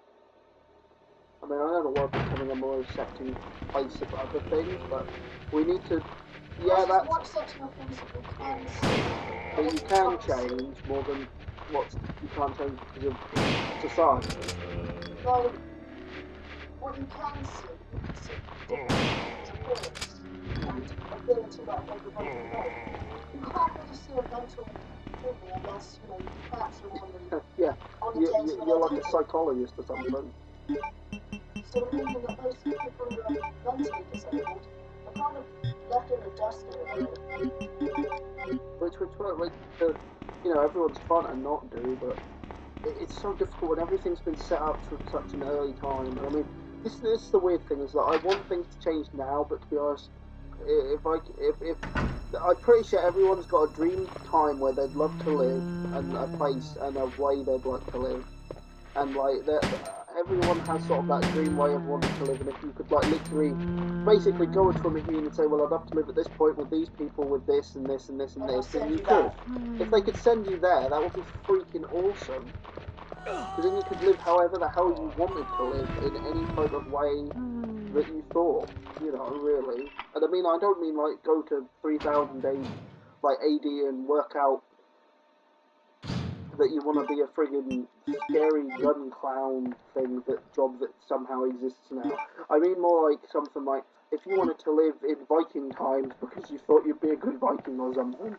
I mean, I know the world is becoming a more accepting place of other things, but we need to. Yeah, that's. More exceptional things that we can see. But you can change more than what you can't change because of society. Like, what you can see is different appearance and ability that everybody can know. You can't really see a mental thing unless, you know, you catch someone Yeah, on a date when you're they're like a psychologist or something. So meaning that those people who are mentally disabled are kind of left in the dust in a way. Which you know, everyone's trying to not do, but it's so difficult when everything's been set up from such an early time. I mean, this is the weird thing, is that I want things to change now, but to be honest, if I'm pretty sure everyone's got a dream time where they'd love to live, and a place and a way they'd like to live, and like everyone has sort of that dream way of wanting to live. And if you could like literally, basically go into a machine and say, well, I'd love to live at this point with these people, with this and this and this and this, then you could. If they could send you there, that would be freaking awesome. Because then you could live however the hell you wanted to live in any type of way that you thought, you know, really. And I mean, I don't mean like go to 3,000 days like AD and work out that you want to be a friggin' scary gun clown thing, that job that somehow exists now. I mean more like something like, if you wanted to live in Viking times because you thought you'd be a good Viking or something,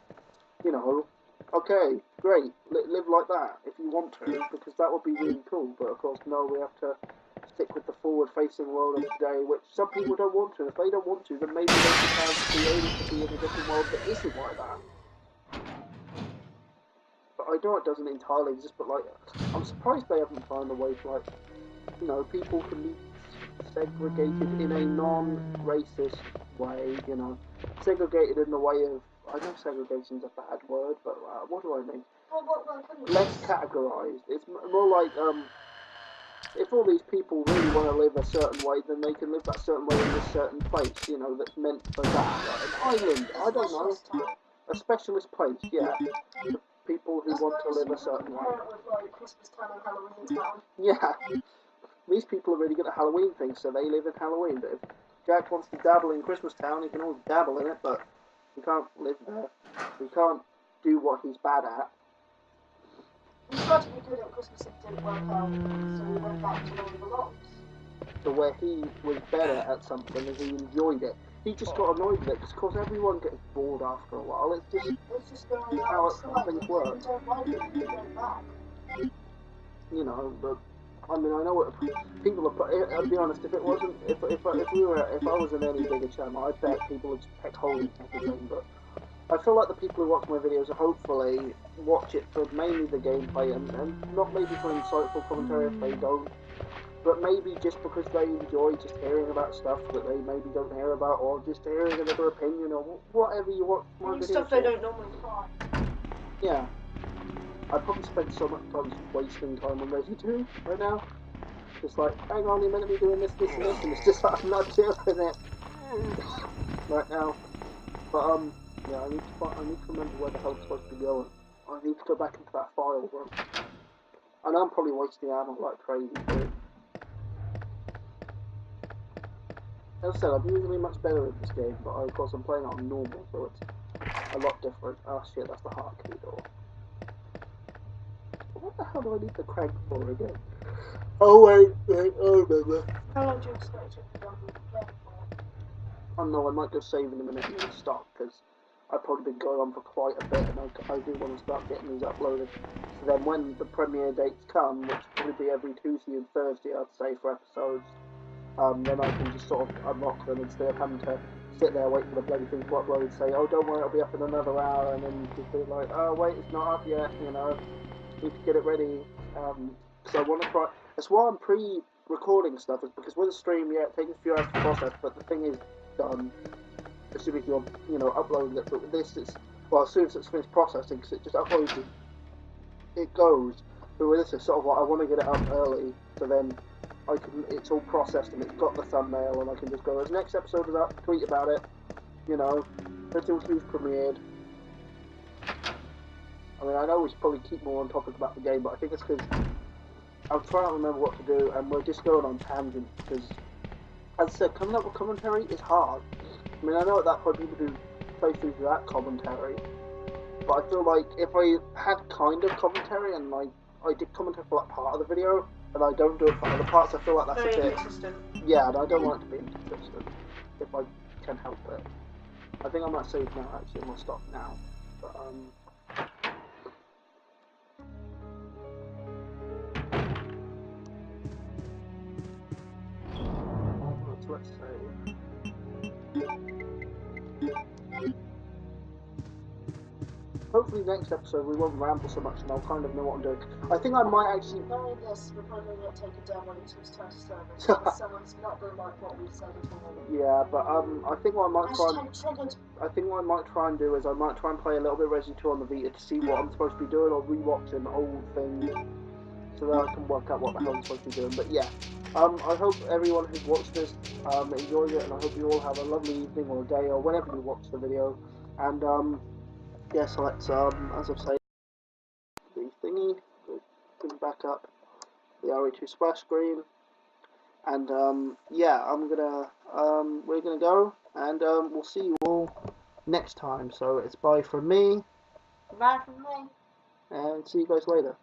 you know, okay, great, live like that if you want to, because that would be really cool. But of course, no, we have to stick with the forward-facing world of today, which some people don't want to. If they don't want to, then maybe they should have be able to be in a different world that isn't like that. But I know it doesn't entirely exist, but like, I'm surprised they haven't found a way to, like, you know, people can be segregated in a non-racist way, you know, segregated in the way of, I know segregation's a bad word, but what do I mean? Less categorised. It's more like, if all these people really want to live a certain way, then they can live that certain way in this certain place, you know, that's meant for that. Like an island, I don't know. A specialist place, yeah. For people who want to live a certain way. With, like, Christmas Town and Halloween Town. Yeah. These people are really good at Halloween things, so they live in Halloween. But if Jack wants to dabble in Christmas Town, he can always dabble in it, but he can't live there. He can't do what he's bad at. He tried to be good at Christmas and it didn't work out, so he went back to where he belongs. To where he was better at something and he enjoyed it. He just got annoyed with it, because of course everyone gets bored after a while. It's just going out how outside, things and work. if you don't like it, you go back. You know, but I mean, I know what people are. I'll be honest. If it wasn't, if I was in any bigger channel, I bet people would just peck holes in everything. But I feel like the people who watch my videos hopefully watch it for mainly the gameplay and not maybe for insightful commentary if they don't, but maybe just because they enjoy just hearing about stuff that they maybe don't hear about, or just hearing another opinion, or whatever you watch my videos Stuff for. they don't normally find. Yeah. I probably spend so much time just wasting time on Resi 2 right now. Just like, hang on, you're meant to be doing this, and this, and it's just like, I'm not doing it right now. But, yeah, I need to remember where the hell I'm supposed to be going. I need to go back into that file, bro. I know I'm probably wasting ammo like crazy, too. As I said, I'm usually much better at this game, but of course I'm playing it on normal, so it's a lot different. Oh shit, that's the heart key door. What the hell do I need the crank for again? Oh wait, I remember. How long do you expect to be done with the game for? Oh no, I might go save in a minute and then stop, because I've probably been going on for quite a bit, and I do want to start getting these uploaded. So then when the premiere dates come, which will probably be every Tuesday and Thursday, I'd say, for episodes, then I can just sort of unlock them instead of having to sit there, wait for the bloody thing to upload, say, oh, don't worry, it'll be up in another hour, and then just be like, oh, wait, it's not up yet, you know, need to get it ready. So I want to try. That's why I'm pre-recording stuff, is because with a stream, yeah, it takes a few hours to process, but the thing is, done as soon as you're, you know, uploading it. But with this, it's, well, as soon as it's finished processing, because it just uploads it goes. But with this, it's sort of like I want to get it up early, so then I can, it's all processed and it's got the thumbnail, and I can just go, as next episode is up, tweet about it, you know, Resident Evil 2's premiered. I mean, I know we should probably keep more on topic about the game, but I think it's because I'm trying to remember what to do, and we're just going on tangents, because, as I said, coming up with commentary is hard. I mean, I know at that point people do playthroughs without commentary, but I feel like if I had kind of commentary, and like, I did commentary for like part of the video, and I don't do it for other parts, I feel like that's Very a bit... inconsistent. Yeah, and I don't want it to be inconsistent, if I can help it. I think I might save now, actually, and I'll stop now. But, let's say... Hopefully next episode we won't ramble so much and I'll kind of know what I'm doing. I think I might actually... Knowing this, we're probably going to take it down when it comes time to service, because someone's not going to like what we've said at all. Yeah, but I think what I might try... Hashtag triggered. I think what I might try and do is I might try and play a little bit of Resident 2 on the Vita to see what I'm supposed to be doing, or rewatching old things so that I can work out what the hell I'm supposed to be doing. But yeah, I hope everyone who's watched this enjoyed it, and I hope you all have a lovely evening or day or whenever you watch the video. And yeah, so let's as I've said, the thingy, bring back up the RE2 splash screen, and yeah, we're gonna go, and we'll see you all next time. So it's bye from me, Bye from me. and see you guys later.